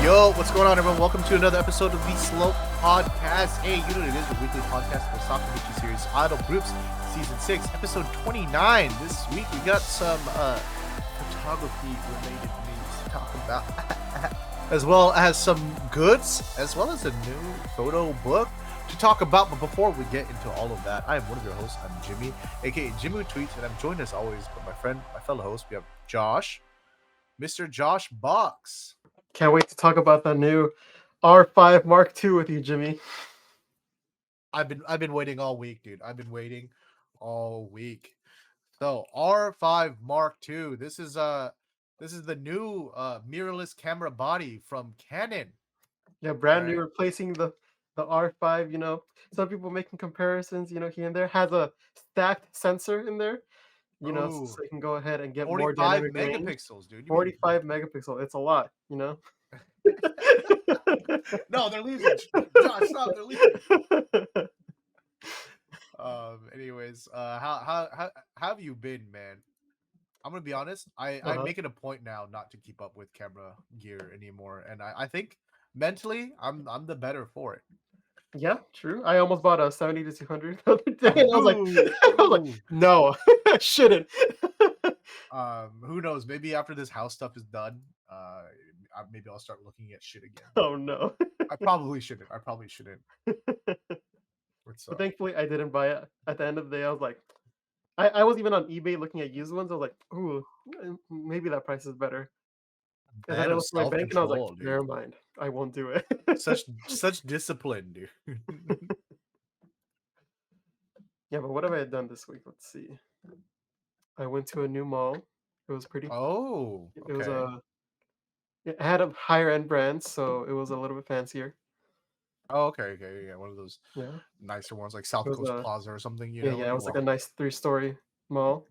Yo, what's going on, everyone? Welcome to another episode of the Slope Podcast. Hey, you know what it is, your weekly podcast for Sakaguchi series Idol Groups, Season 6, Episode 29. This week, we got some photography-related news to talk about, as well as some goods, as well as a new photo book to talk about. But before we get into all of that, I am one of your hosts. I'm Jimmy, aka Jimmy Tweets, and I'm joined as always by my fellow host. We have Josh, Mr. Josh Box. Can't wait to talk about the new R5 Mark II with you, Jimmy. I've been waiting all week, dude. I've been waiting all week. So R5 Mark II. This is the new mirrorless camera body from Canon. Yeah, brand new, replacing the R5. You know, some people making comparisons. You know, here and there has a stacked sensor in there. You know, so you can go ahead and get more 45 dynamic range. megapixels, dude. 45 megapixel. It's a lot, you know. No, they're losing. Josh, stop. They're losing. Anyways, how have you been, man? I'm gonna be honest. I make it a point now not to keep up with camera gear anymore, and I think mentally I'm the better for it. Yeah, true. I almost bought a 70 to 200 the other day, and I was like, no, I shouldn't. Who knows? Maybe after this house stuff is done, maybe I'll start looking at shit again. Oh no. I probably shouldn't. But thankfully, I didn't buy it. At the end of the day, I was like, I was even on eBay looking at used ones. I was like, ooh, maybe that price is better. And then I looked at my bank and I was like, never mind, I won't do it. such discipline, dude. Yeah, but what have I done this week? Let's see. I went to a new mall. It was pretty. Oh, okay. It was it had a higher end brands, so it was a little bit fancier. Oh, okay, yeah, one of those nicer ones like South Coast Plaza or something. You know, yeah, it was like a nice 3-story mall.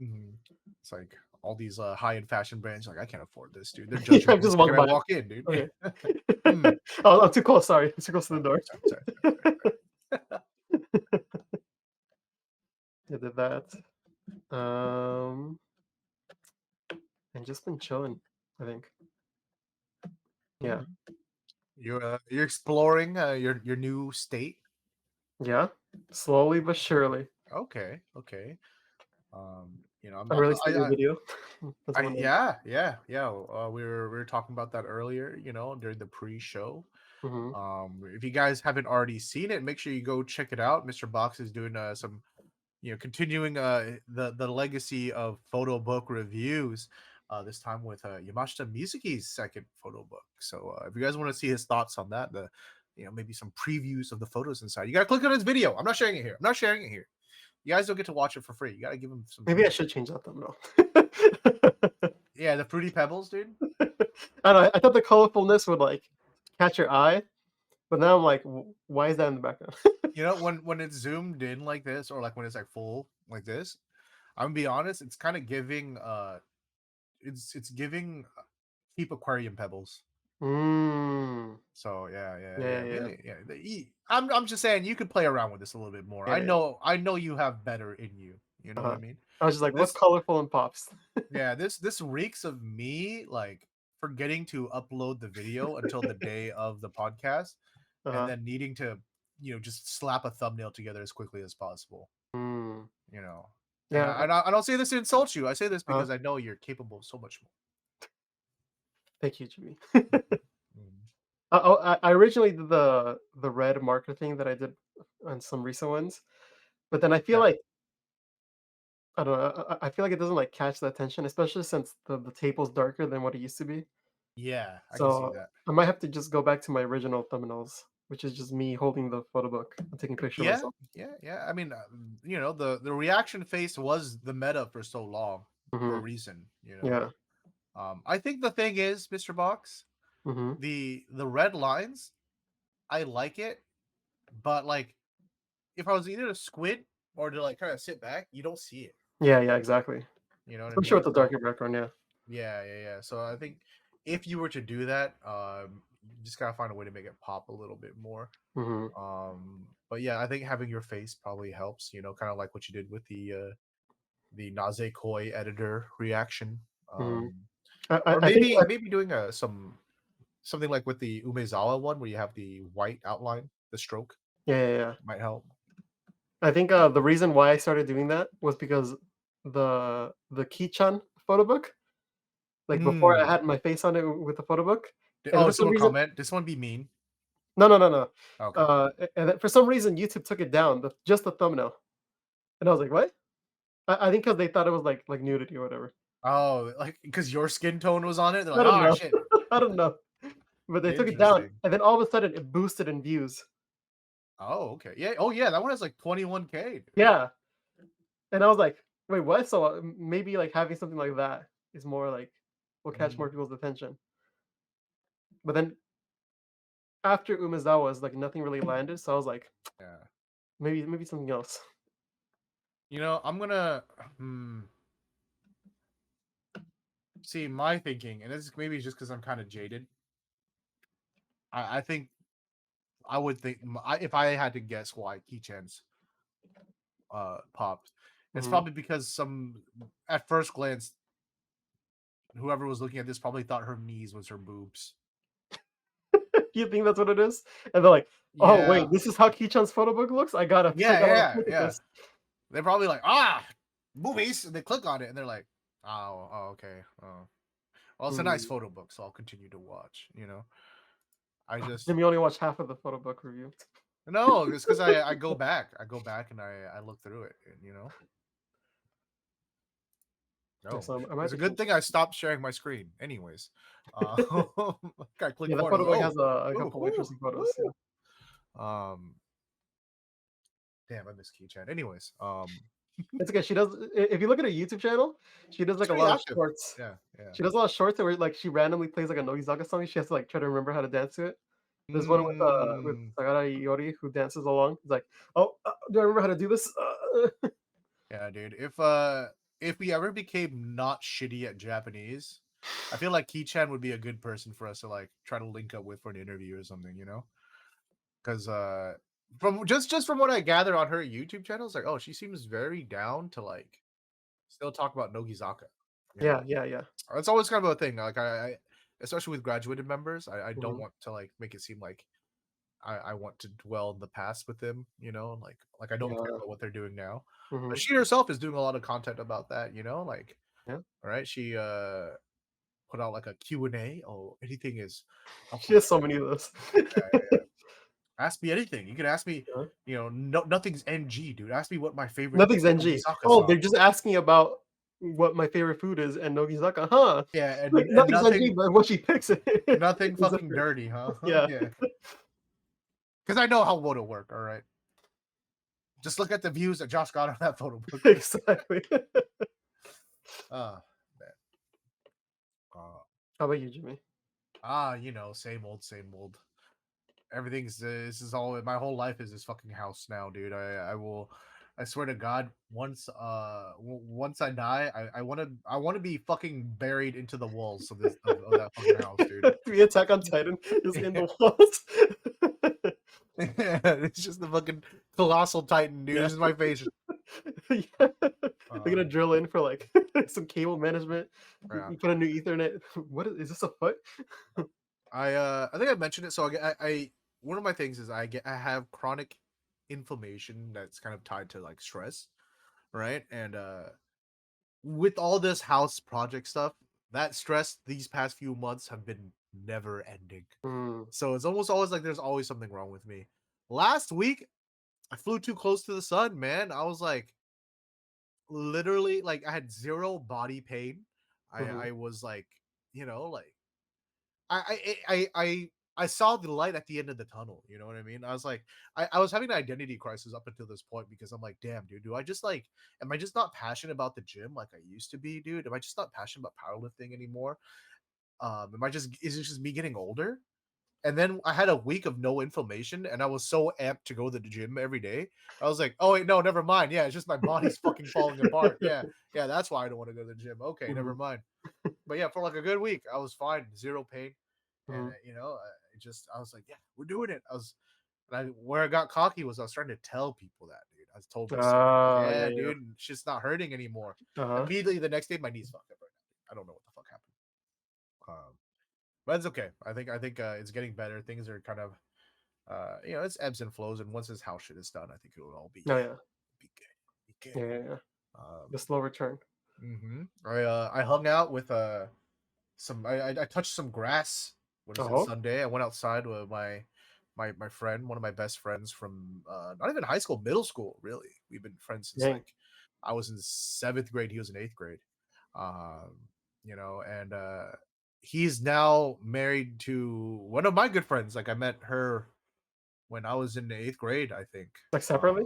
It's like all these high-end fashion brands. Like, I can't afford this, dude. They're judging. I'm just walking by. Walk in, dude. Okay. Oh, I'm too close. Sorry, I'm too close to the door. Sorry. I did that. And just been chilling, I think. Yeah. You're exploring your new state. Yeah, slowly but surely. Okay. You know, I released a video. Yeah. We were talking about that earlier. You know, during the pre-show. If you guys haven't already seen it, make sure you go check it out. Mr. Box is doing some, you know, continuing the legacy of photo book reviews. This time with Yamashita Mizuki's second photo book. So if you guys want to see his thoughts on that, maybe some previews of the photos inside, you gotta click on his video. I'm not sharing it here. You guys don't get to watch it for free. You gotta give him some. Maybe I should change that thumbnail. Yeah, the Fruity Pebbles, dude. I don't know. I thought the colorfulness would like catch your eye, but now I'm like, why is that in the background? You know, when it's zoomed in like this, or like when it's like full like this, I'm gonna be honest, it's kind of giving it's giving cheap aquarium pebbles. So yeah. I'm just saying you could play around with this a little bit more. I know you have better in you. You know what I mean? I was just like, what's colorful and pops? Yeah, this reeks of me like forgetting to upload the video until the day of the podcast, and then needing to, you know, just slap a thumbnail together as quickly as possible. You know. Yeah, and I don't say this to insult you. I say this because I know you're capable of so much more. Thank you, Jimmy. I originally did the red marker thing that I did on some recent ones, but then I feel like, I don't know. I feel like it doesn't like catch the attention, especially since the tape's darker than what it used to be. Yeah, I can see that. I might have to just go back to my original thumbnails, which is just me holding the photo book and taking pictures of myself. Yeah. I mean, you know, the reaction face was the meta for so long for a reason. You know. Yeah. I think the thing is, Mr. Box, the red lines, I like it, but like, if I was either to squint or to like kind of sit back, you don't see it. Yeah, exactly. You know, I'm sure with the darker background, yeah. So I think if you were to do that, you just gotta find a way to make it pop a little bit more. But yeah, I think having your face probably helps. You know, kind of like what you did with the Nazekoi editor reaction. Or maybe doing some something like with the Umezawa one, where you have the white outline, the stroke Yeah, yeah, yeah. might help. I think, the reason why I started doing that was because the Kichan photo book, like, before I Mm. had my face on it with the photo book, and Oh, for some someone reason comment. This one be mean. no, no, no, no. Okay. And then for some reason, YouTube took it down, just the thumbnail, and I was like, "What?" I think because they thought it was, like, nudity or whatever. Oh, like because your skin tone was on it. They're I like, don't oh know. shit. I don't know, but they took it down, Interesting. and then all of a sudden, it boosted in views. Oh, okay. Yeah. Oh, yeah. That one has like 21K, dude. Yeah, and I was like, "Wait, what?" So, maybe, like, having something like that is more like will catch Mhm. more people's attention. But then after Umezawa's, like, nothing really landed, so I was like, Yeah. maybe something else. I'm gonna hmm, see my thinking, and this maybe just because I'm kind of jaded. I think I would think if I had to guess why Keychains popped, it's Mhm. probably because some at first glance, whoever was looking at this probably thought her knees was her boobs. You think that's what it is? And they're like, "Oh, Yeah, wait, this is how Kichan's photo book looks? I yeah, gotta yeah, look at yeah. this." They're probably like, movies, and they click on it, and they're like, oh, okay, oh, well, it's a nice Hmm. photo book, so I'll continue to watch. I just Then we only watch half of the photo book review. no, it's because I go back and I look through it, and Yeah, no, so I might have it's a to good change. thing I stopped sharing my screen. Anyways, I click Yeah, the photos. photo book Oh, has a ooh, couple ooh, interesting photos, yeah. ooh. Um, damn, I miss Keychat. Anyways, It's okay, she does if you look at her YouTube channel, she does, it's like, a pretty lot of active. shorts. Yeah, yeah. She does a lot of shorts where, like, she randomly plays, like, a Nogizaka song, she has to, like, try to remember how to dance to it. There's one with Mm, Sagara Iori who dances along. He's like, "Oh, do I remember how to do this?" yeah, dude. If we ever became not shitty at Japanese, I feel like Keychan would be a good person for us to like try to link up with for an interview or something. Because from just from what I gather on her YouTube channel, it's like, oh, she seems very down to like still talk about Nogizaka. You know, Yeah, yeah, yeah. it's always kind of a thing. Like I especially with graduated members, I don't Mhm, want to like make it seem like I want to dwell in the past with them. Like I don't care yeah, about what they're doing now. But mhm, she herself is doing a lot of content about that. Like yeah. all right, she put out like a Q&A. Oh, anything is up She for has so many of those. ask me anything. You can ask me, Yeah. no, nothing's NG, dude. Ask me what my favorite Nothing's NG. Nogizaka Oh, song. they're just asking about what my favorite food is and Nogizaka, huh? Yeah, Like, and nothing's NG, nothing but what she picks nothing is fucking different. dirty, huh? Yeah, Yeah. Because I know how would work, all right. Just look at the views that Josh got on that photo book. exactly. Ah, man. Uh, How about you, Jimmy? same old, same old. Everything's this is all my whole life is this fucking house now, dude. I swear to God, once I die, I want to be fucking buried into the walls of that fucking house, dude. The Attack on Titan is in the walls. Yeah, it's just the fucking colossal titan, dude. Yeah. This is my face. Yeah. They're Uh, gonna drill in for, like, some cable management. yeah. You put a new ethernet. What is this a foot? I think I mentioned it. So I one of my things is I have chronic inflammation that's kind of tied to like stress, right? And with all this house project stuff, that stress these past few months have been never ending. Mm, So it's almost always like there's always something wrong with me. Last week, I flew too close to the sun, man. I was like literally like I had zero body pain. I mhm, I was like, like I saw the light at the end of the tunnel. You know what I mean? I was like, I was having an identity crisis up until this point because I'm like, damn, dude, do I just like, am I just not passionate about the gym like I used to be, dude? Am I just not passionate about powerlifting anymore? Is it just me getting older? And then I had a week of no inflammation, and I was so amped to go to the gym every day. I was like, oh wait, no, never mind. Yeah, it's just my body's fucking falling apart. Yeah, yeah, that's why I don't want to go to the gym. Okay, never mhm, mind. But yeah, for like a good week, I was fine, zero pain, and mhm. I was like, yeah, we're doing it. Where I got cocky was I was trying to tell people that, dude. I told my sister, like, Ah, yeah, yeah, yeah. dude, it's just not hurting anymore. Uh-huh. Immediately the next day, my knees fucked up right now. I don't know what the fuck happened. Um, but it's okay. I think it's getting better. Things are kind of it's ebbs and flows, and once this house shit is done, I think it'll all Oh yeah, be good. Be good. yeah, yeah, yeah. Um, The slow return. I hung out with some I touched some grass. What is it? Oh, Sunday. I went outside with my friend, one of my best friends from not even high school, middle school. Really, we've been friends since dang, like I was in seventh grade. He was in eighth grade. Um, and he's now married to one of my good friends. Like I met her when I was in eighth grade, I think. like separately.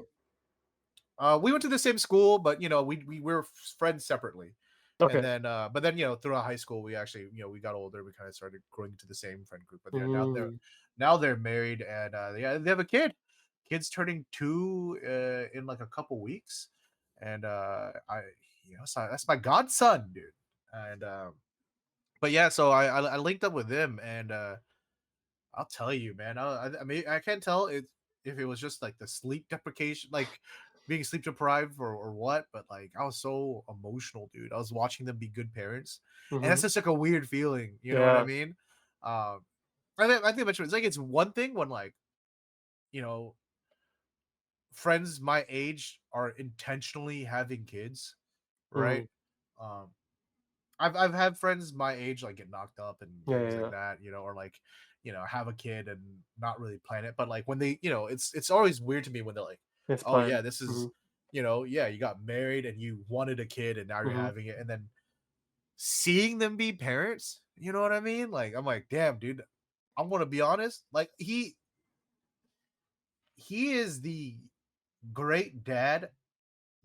We went to the same school, but we were friends separately. And Okay. then, but then throughout high school, we actually we got older. We kind of started growing into the same friend group. But yeah, Mm, now they're married, and yeah, they have a kid. Kid's turning 2 in like a couple weeks, and so that's my godson, dude. And but yeah, so I linked up with them, and I'll tell you, man. I mean, I can't tell if it was just like the sleep deprivation, like being sleep deprived or what, but like I was so emotional, dude. I was watching them be good parents, and that's mm-hmm. just like a weird feeling. You know what I Yeah. mean? Um, I think I mentioned it's like it's one thing when like you know friends my age are intentionally having kids, Mm, right? Um, I've had friends my age like get knocked up and yeah, yeah, things like yeah. that, or like, have a kid and not really plan it. But like when they, it's always weird to me when they're like, It's "Oh planned. yeah, this Mm-hmm. is, yeah, you got married and you wanted a kid and now you're Mm-hmm. having it." And then seeing them be parents, you know what I mean? Like I'm like, "Damn, dude, I'm gonna be honest. Like he is the great dad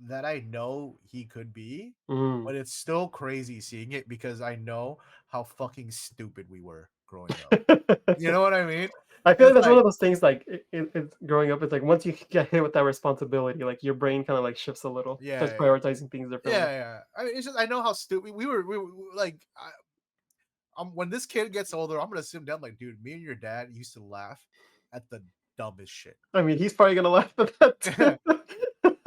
that I know he could be, Mm. but it's still crazy seeing it because I know how fucking stupid we were growing up. You know what I mean? I feel like It's that's one like, of those things. Like it's growing up. It's like once you get hit with that responsibility, like your brain kind of like shifts a little, starts yeah, prioritizing things differently. yeah. I mean, it's just I know how stupid we were like. When this kid gets older, I'm gonna sit him down like, dude, me and your dad used to laugh at the dumbest shit. I mean, he's probably gonna laugh at that too.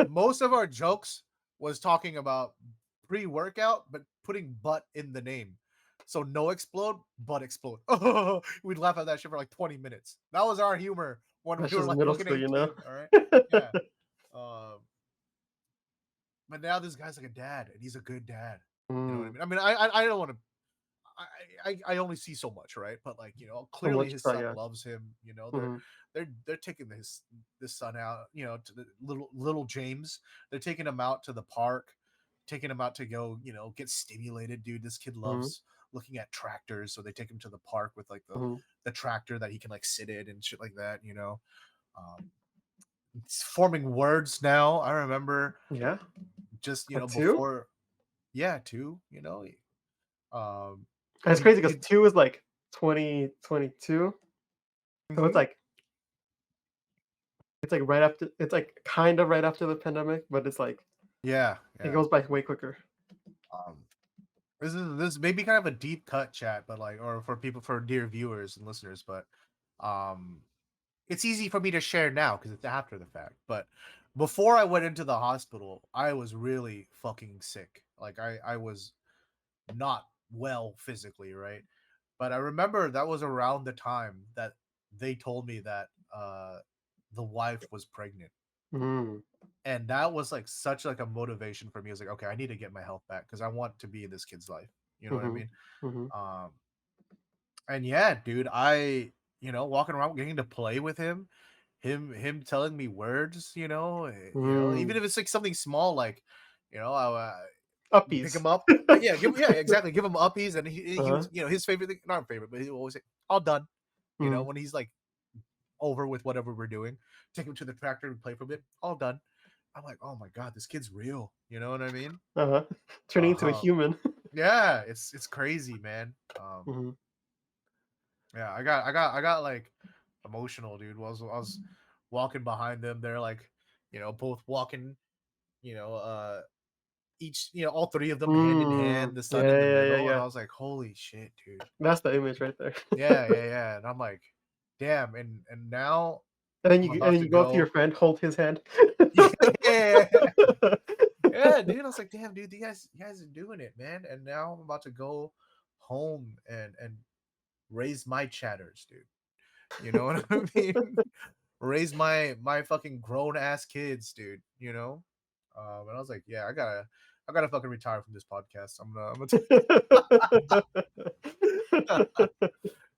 Most of our jokes was talking about pre-workout, but putting butt in the name. So no explode, butt explode. We'd laugh at that shit for like 20 minutes. That was our humor when That's we were just like middle fucking school, you know. 18. All right. Yeah. Um, but now this guy's like a dad, and he's a good dad. You know what I Mm, mean? I mean, I don't want to. I only see so much, right? But like from clearly what you his saw, son yeah. loves him. Hmm. They're taking this son out. To the little James. They're taking him out to the park, taking him out to go. Get stimulated, dude. This kid Hmm. loves looking at tractors, so they take him to the park with like the Hmm. the tractor that he can like sit in and shit like that. Um, it's forming words now. I remember Yeah, just at two. before, yeah, too. Um, And it's he crazy because two is like 2022, so mhm. it's like right after. It's like kind of right after the pandemic, but it's like Yeah, it yeah. goes by way quicker. Um, this may be kind of a deep cut chat, but like, or for dear viewers and listeners, but um, it's easy for me to share now because it's after the fact. But before I went into the hospital, I was really fucking sick. Like I was not well physically, right? But I remember that was around the time that they told me that the wife was pregnant. Mm, And that was like such like a motivation for me. I was like, okay, I need to get my health back because I want to be in this kid's life. You know what I mhm, mean? mhm, Um, and yeah, dude, I walking around getting to play with him telling me words, even mm. if it's like something small, like I'll pick Uppies. him up. Yeah, yeah, exactly. Give him uppies, and he Uh-huh. was his favorite thing, not favorite, but he always say, "All done." Mm, When he's like over with whatever we're doing, take him to the tractor and play for a bit. All done. I'm like, oh my god, this kid's real. You know what I mean? uh-huh. Turning into a Uh, human. yeah, it's crazy, man. Mhm, Yeah, I got like emotional, dude. I was walking behind them. They're like, both walking, you know, uh, each, all three of them hand in mm. hand, the son Yeah, in the yeah, yeah, middle, and yeah. I was like, holy shit, dude. That's the image right there. Yeah, yeah, yeah. And I'm like, damn. And now I'm And about then to you go up to your go. friend, hold his hand. Yeah, yeah, dude. I was like, damn, dude, you guys are doing it, man. And now I'm about to go home and raise my chatters, dude. You know what I mean? Raise my fucking grown ass kids, dude. You know. And I was like, yeah, I gotta fucking retire from this podcast.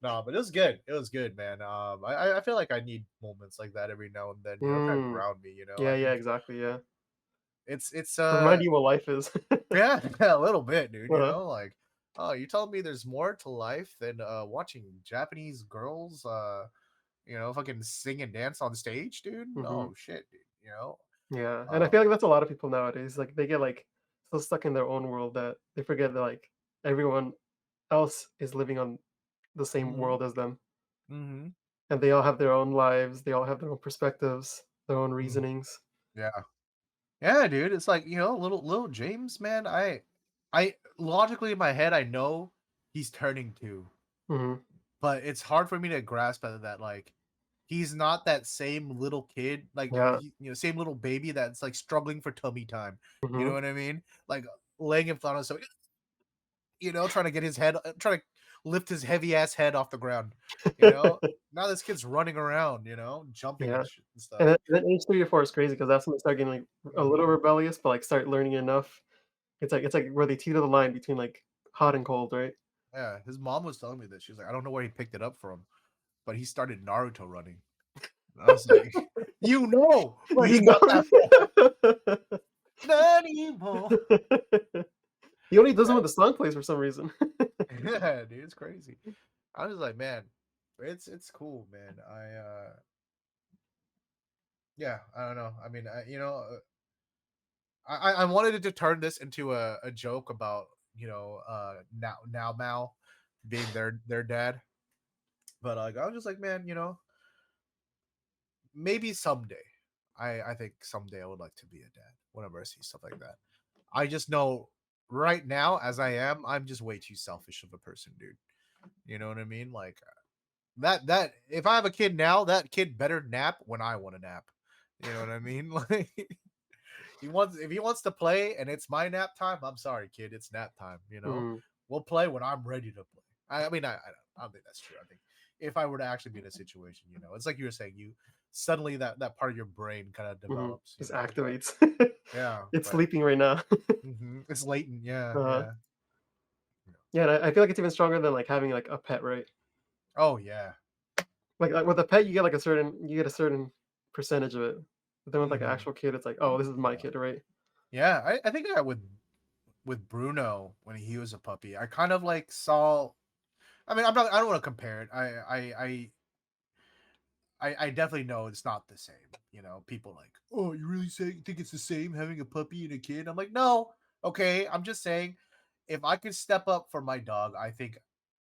No, but it was good. It was good, man. I feel like I need moments like that every now and then. You know, kind of Mm. ground me. You know, Yeah, I yeah, think exactly, yeah. it's Remind you what life is. yeah, a little bit, dude. You Uh-huh. know, like oh, you telling me there's more to life than watching Japanese girls fucking sing and dance on stage, dude? Mhm. No shit, dude. You know, Yeah, and I um, feel like that's a lot of people nowadays, like, they get, like, so stuck in their own world that they forget that, like, everyone else is living on the same mm-hmm, world as them, mm-hmm, and they all have their own lives, they all have their own perspectives, their own mm-hmm. reasonings. Yeah, yeah, dude. It's like little James, man. I logically in my head, I know he's turning two, Mhm. but it's hard for me to grasp that like he's not that same little kid, like Yeah. same little baby that's like struggling for tummy time. You know Mhm. what I mean? Like laying in front of so trying to get his head, trying to lift his heavy ass head off the ground. You know, now this kid's running around, jumping Yeah. and shit and And stuff. then age 3 or 4 is crazy because that's when they start getting, like, a Hmm. little rebellious, but, like, start learning enough. It's like where they teeter the line between, like, hot and cold, right? Yeah, his mom was telling me this. She's like, I don't know where he picked it up from, but he started Naruto running. And I was like, you know where You he got that from. know? Not evil. He only does it when the song plays for some reason. Yeah, dude, it's crazy. I was like, man, it's cool, man. Yeah, I don't know. I mean, I wanted to turn this into a joke about now Mao being their dad, but like I was just like, man, maybe someday. I think someday I would like to be a dad. Whenever I see stuff like that, I just know right now as I am, I'm just way too selfish of a person, dude. You know what I mean? Like that if I have a kid now, that kid better nap when I want to nap. You know what I mean? Like if he wants to play and it's my nap time, I'm sorry, kid, it's nap time. Mhm, We'll play when I'm ready to play. I mean, I don't think that's true. I think if I were to actually be in a situation, it's like you were saying, you suddenly that part of your brain kind of mhm. develops, Just But activates. yeah, It's but sleeping right now. it's latent. Yeah, Uh-huh. yeah, yeah. Yeah, and I feel like it's even stronger than, like, having, like, a pet, right? Oh yeah. Like, with a pet, you get a certain percentage of it. But then with, like, an Hmm. actual kid, it's like, "Oh, this is my Yeah, kid," right? yeah. I think I would with Bruno when he was a puppy. I kind of like saw. I mean, I don't want to compare it. I definitely know it's not the same. People like, oh, you really think it's the same having a puppy and a kid? I'm like, no. Okay, I'm just saying, if I could step up for my dog, I think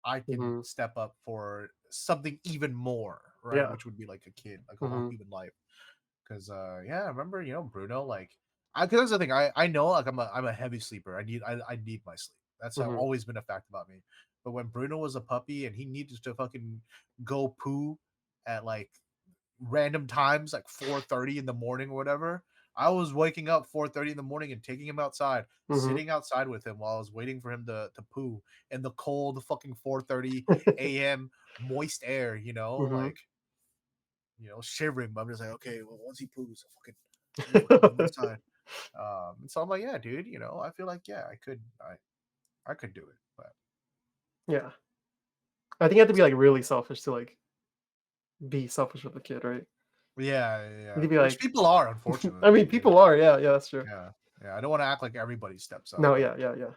I can Mhm. step up for something even more, right? Yeah. Which would be like a kid, like a whole Mhm. human life. Because yeah, I remember Bruno, like I because that's the thing, I know like I'm a heavy sleeper. I need my sleep. That's Mhm. always been a fact about me. But when Bruno was a puppy and he needed to fucking go poo at like random times, like 4:30 in the morning or whatever, I was waking up 4:30 in the morning and taking him outside, Mhm. sitting outside with him while I was waiting for him to poo in the cold fucking 4:30 a.m. moist air, Mhm. like shivering. But I'm just like, okay, well, once he poos, I'll fucking come outside. And so I'm like, yeah, dude, I feel like yeah, I could do it, but Yeah. I think you have to be, like, really selfish to, like, be selfish with a kid, right? yeah, You yeah, could be which like people are, I mean, unfortunately, people are, yeah, yeah, that's true. yeah, yeah. I don't want to act like everybody steps up, No, but yeah, yeah, yeah.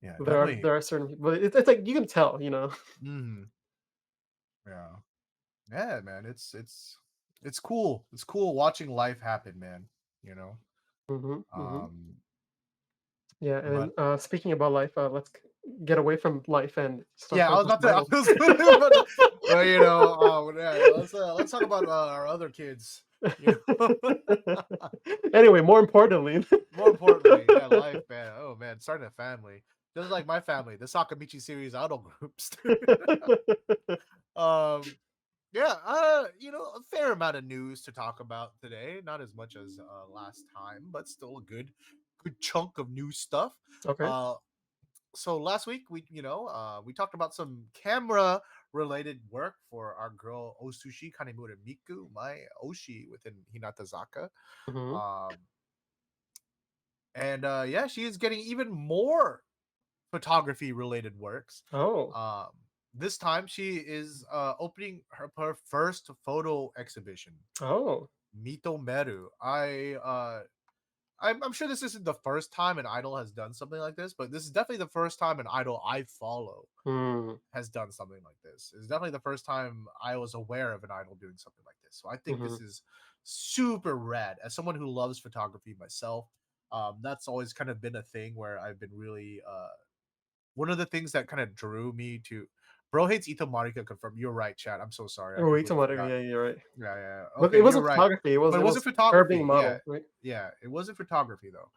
yeah, There are definitely. there are certain people but it's like you can tell, you know? Mhm, yeah, yeah, man. It's cool. It's cool watching life happen, man. You know, Mhm, mhm. um, Yeah, and but then, speaking about life, let's get away from life and start yeah, I talking was about about to, I survival. was about to, well, yeah, let's talk about our other kids. You know, Anyway, more importantly more importantly, yeah, life, man. Oh man, starting a family, just like my family, the Sakamichi series auto groups. um, yeah, a fair amount of news to talk about today. Not as much as last time, but still a good chunk of new stuff. Okay. Uh, So last week we talked about some camera related work for our girl Osushi Kanemura Miku, my Oshi within Hinatazaka. Mhm. Um, and yeah, she is getting even more photography related works. Oh. Um, this time she is opening her first photo exhibition, Oh. Mitomeru. I'm sure this isn't the first time an idol has done something like this, but this is definitely the first time an idol I follow Mm. has done something like this. It's definitely the first time I was aware of an idol doing something like this. So I think this Mhm. is super rad. As someone who loves photography myself, that's always kind of been a thing where I've been really one of the things that kind of drew me to. Bro hates Ito Marika confirmed. You're right, chat. I'm so sorry. I Oh, wait, completely tomato, forgot. yeah, you're right. Yeah, yeah. But Okay, it you're wasn't right. photography, But it it wasn't was her being photography. Yeah, model, right? yeah. It wasn't photography though.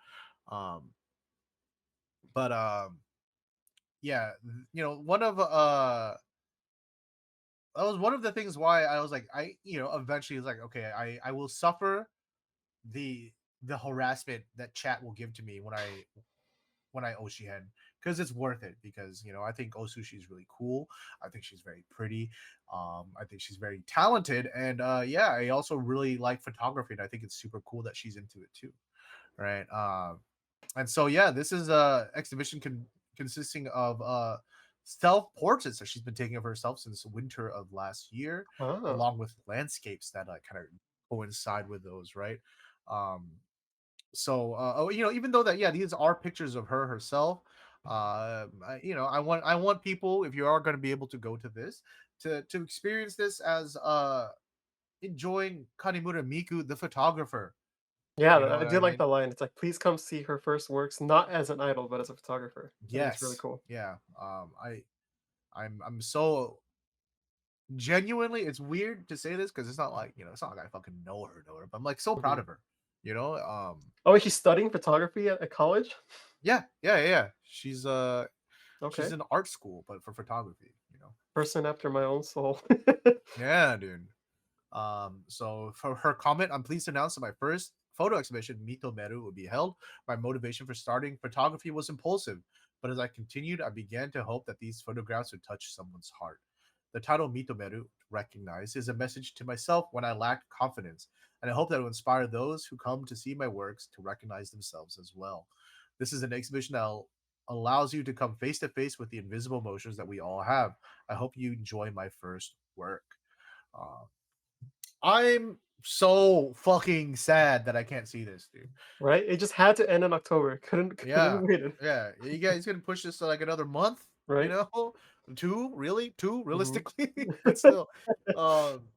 But yeah, one of that was one of the things why I was like, eventually was like, okay, I will suffer the the harassment that chat will give to me when I Oshihen, because it's worth it, because I think Osushi is really cool. I think she's very pretty. I think she's very talented, and yeah, I also really like photography, and I think it's super cool that she's into it too, right? And so yeah, this is a exhibition consisting of self portraits that she's been taking of herself since winter of last year, Oh. along with landscapes that kind of coincide with those, right? Um, even though that, yeah, these are pictures of her herself. I want people, if you are going to be able to go to this, to experience this as enjoying Kanemura Miku, the photographer. Yeah, You know I what I did like mean? the line. It's like, "Please come see her first works, not as an idol, but as a photographer." I think it's really Yes. cool. Yeah. I'm so genuinely, it's weird to say this because it's not like, it's not like I fucking know her, but I'm like so proud Mhm. of her. You know? Oh, wait, she's studying photography at college? Yeah, yeah, yeah, yeah. She's Okay. in art school, but for photography. Person after my own soul. Yeah, dude. So for her comment, I'm pleased to announce that my first photo exhibition, Mitomeru, will be held. My motivation for starting photography was impulsive, but as I continued, I began to hope that these photographs would touch someone's heart. The title Mitomeru, recognize, is a message to myself when I lacked confidence, and I hope that it will inspire those who come to see my works to recognize themselves as well. This is an exhibition that allows you to come face to face with the invisible emotions that we all have. I hope you enjoy my first work. Uh, I'm so fucking sad that I can't see this, dude. Right? It just had to end in October. Couldn't Yeah, have waited, yeah. You guys gonna push this to like another month? You right? know, two really, two Mhm. realistically, but still, um,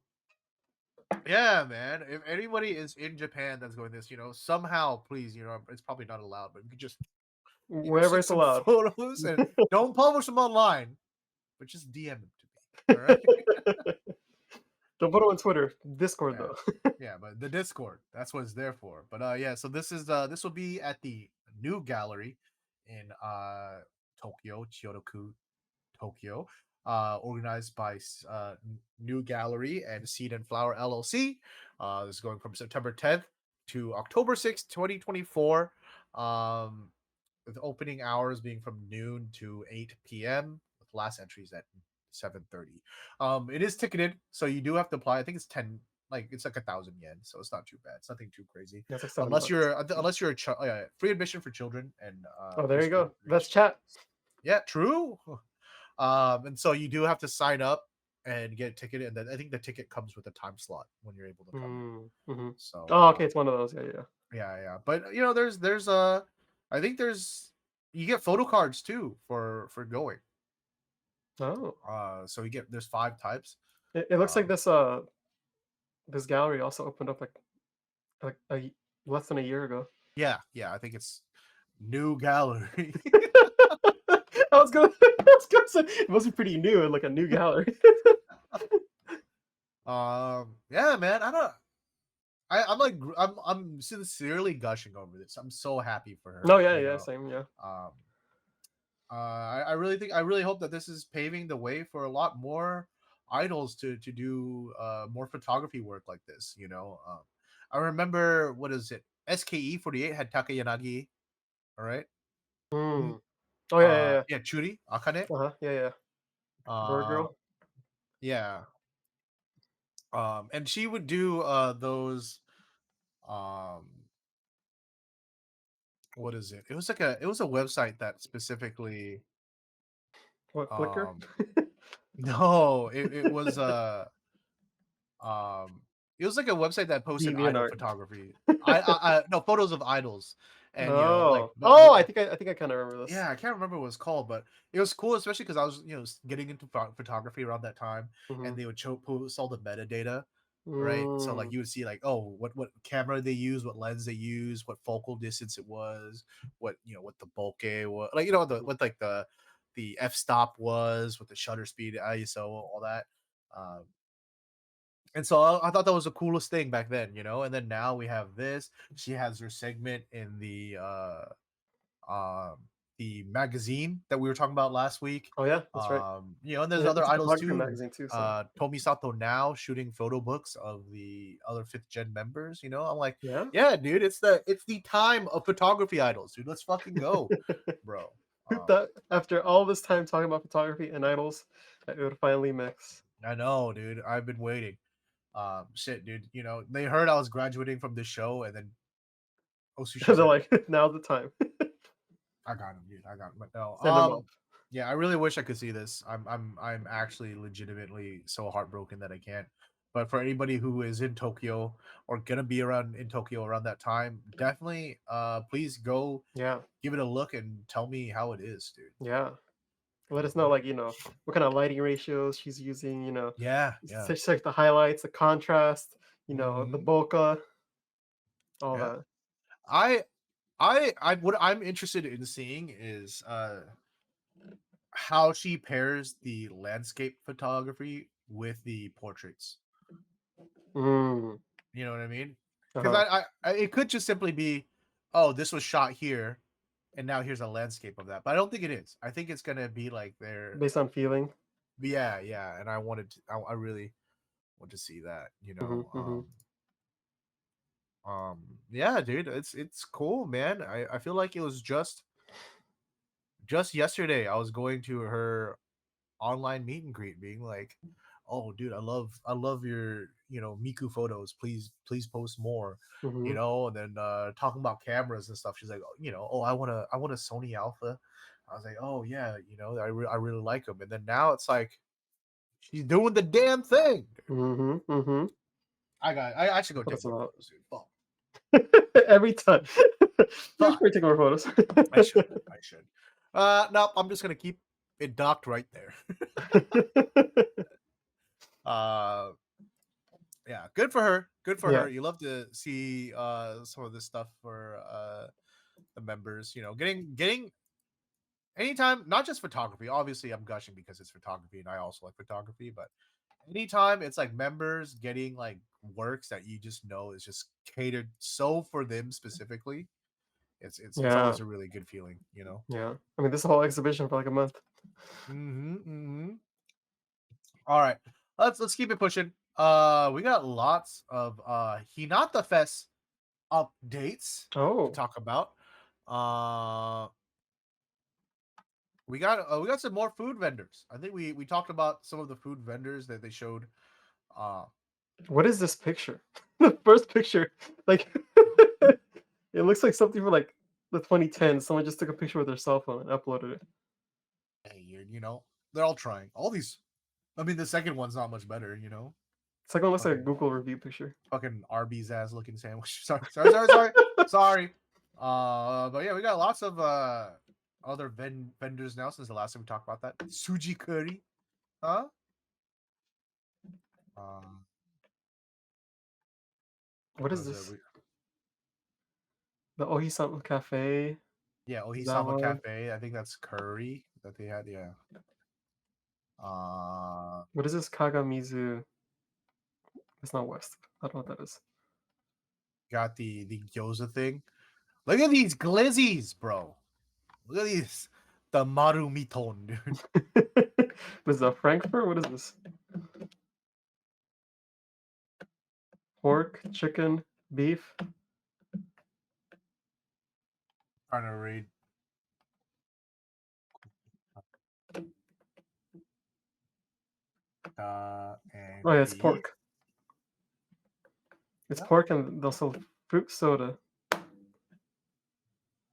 yeah, man. If anybody is in Japan that's going this, somehow please, it's probably not allowed, but you could just, Wherever shoot it's some allowed. photos and don't publish them online, but just DM them to me. All right. Don't put it on Twitter. Discord, Yeah. though. Yeah, but the Discord, that's what it's there for. But yeah, so this will be at the new gallery in Tokyo, Chiyodoku, Tokyo, organized by New Gallery and Seed and Flower LLC. This is going from September 10th to October 6th, 2024. Um, with opening hours being from noon to 8 p.m. with last entries at 7:30. It is ticketed, so you do have to apply. I think it's 10, like it's like 1,000 yen, so it's not too bad. It's nothing too crazy, That's like unless $7. you're free admission for children and Oh, there you preschool go. That's age. chat. Yeah, true. And so you do have to sign up and get a ticket, and then I think the ticket comes with a time slot when you're able to come in. Mm, mhm. So Oh, okay, it's one of those. Yeah, yeah. yeah, yeah. But there's I think there's you get photo cards too for going. Oh. So there's 5 types. It looks like Um, this gallery also opened up, less than a year ago. yeah, yeah. I think it's new gallery. I was gonna say, it must be pretty new and, like, a new gallery. Yeah, man. I don't. I'm like I'm sincerely gushing over this. I'm so happy for No, her. yeah, yeah, same, yeah. Um, I really hope that this is paving the way for a lot more idols to do more photography work like this. I remember, what is it? SKE48 had Takayanagi. All right. M- Mm. Oh, yeah, yeah, yeah. Yeah, Churi Akane. Uh-huh, yeah, yeah. Door Uh, girl? yeah. And she would do those um what is it? It was a website that specifically What, Flickr? um no, it was um it was like a website that posted idol DeviantArt. photography. No, photos of idols. And like Oh. but Oh, I think I kinda remember this. yeah, I can't remember what it's called, but it was cool, especially because I was, getting into photography around that time, and Mhm. they would post all the metadata, right? So like Mm. you would see like, oh, what camera they use, what lens they use, what focal distance it was, what the bokeh was, like what like the f stop was, what the shutter speed, ISO, all that. Um, and so I thought that was the coolest thing back then, And then now we have this. She has her segment in um, the magazine that we were talking about last week. Oh, yeah, that's right. And there's Yeah, other it's a idols photography too. magazine too, so Tomisato now shooting photo books of the other fifth gen members. I'm like, yeah? yeah, dude, it's the time of photography idols, dude. Let's fucking go, bro. Who thought after all this time talking about photography and idols that it would finally mix? I know, dude. I've been waiting. Shit, dude. They heard I was graduating from this show, and then Osushi They're said, like, "Now's the time." I got him, dude. I got him. But no. Send them off. Yeah, I really wish I could see this. I'm actually legitimately so heartbroken that I can't. But for anybody who is in Tokyo or gonna be around in Tokyo around that time, definitely please go Yeah, give it a look and tell me how it is, dude. yeah. Let us know, Mhm. like, what kind of lighting ratios she's using, Yeah, yeah. check the highlights, the contrast, the Hmm. bokeh, all Yeah. that. I I what I'm interested in seeing is how she pairs the landscape photography with the portraits. Mm. You know what I mean? Because Uh-huh. it could just simply be, oh, this was shot here, and now here's a landscape of that. But I don't think it is. I think it's gonna be like their, Based on feeling. yeah, yeah. And I really want to see that. Mhm, mhm. Yeah, dude, it's cool, man. I feel like it was just yesterday. I was going to her online meet and greet, being like, "Oh, dude, I love your Miku photos. Please post more." Mhm, And then talking about cameras and stuff. She's like, "Oh, I want a Sony Alpha." I was like, "Oh yeah, I really like them." And then now it's like she's doing the damn thing. mhm, mhm. I should go take Photos more about photos, dude. Fuck, every time. You should fuck. probably take more photos. I should. I should. Nope. I'm just gonna keep it docked right there. uh, Yeah, good for her. Good for Yeah. her. You love to see some of this stuff for the members, getting anytime, not just photography. Obviously, I'm gushing because it's photography and I also like photography, but anytime it's like members getting like works that you just know is just catered so for them specifically, it's Yeah, always a really good feeling. yeah. I mean, this whole exhibition for like a month. Mhm. All right. Let's keep it pushing. We got lots of HinaFes updates to Oh, talk about. Uh, we got some more food vendors. I think we talked about some of the food vendors that they showed. Uh, what is this picture? The first picture, like, it looks like something from like the 2010s. Someone just took a picture with their cell phone and uploaded it. hey, they're all trying. All these. I mean, the second one's not much better. It's like almost like a Fucking Google review picture. fucking Arby's ass looking sandwich. Sorry. But yeah, we got lots of other vendors now since the last time we talked about that. Suji curry, huh? Um, What what is was it? this? The Ohisama Cafe. Yeah, Ohisama Zawa. Cafe. I think that's curry that they had. Yeah. Uh, What is this Kagamizu? It's not West. I don't know what that is. got the gyoza thing. Look at these glizzies, bro. Look at these. The maru miton, dude. What is that, Frankfurt? What is this? Pork, chicken, beef. Trying to read. Oh, and yeah, it's B. pork. It's Yeah. pork, and they'll sell fruit soda.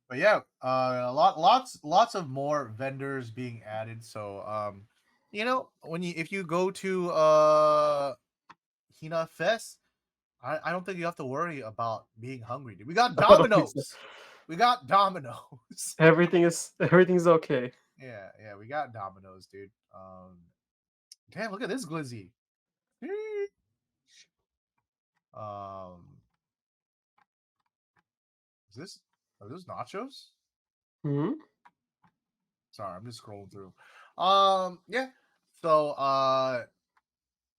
But yeah, lots of more vendors being added. So when if you go to HinaFes, I don't think you have to worry about being hungry, dude. We got I don't think so. Domino's. We got Domino's. Everything's okay. Yeah, we got Domino's, dude. Damn, look at this glizzy. Um, is this are those nachos? Hmm. Sorry, I'm just scrolling through. Yeah. So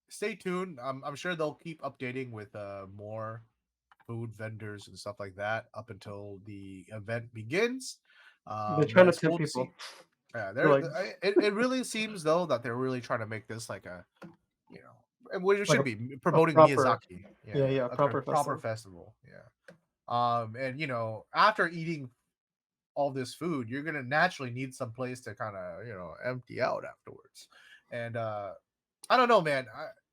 stay tuned. I'm sure they'll keep updating with more food vendors and stuff like that up until the event begins. They're trying But to it's tempt cool to see. people. Yeah, They're like it really seems though that they're really trying to make this like a what it like should be a promoting proper, Miyazaki. yeah, Yeah, yeah, a proper proper festival. festival. Yeah. And after eating all this food, you're gonna naturally need some place to kind of empty out afterwards. And I don't know, man.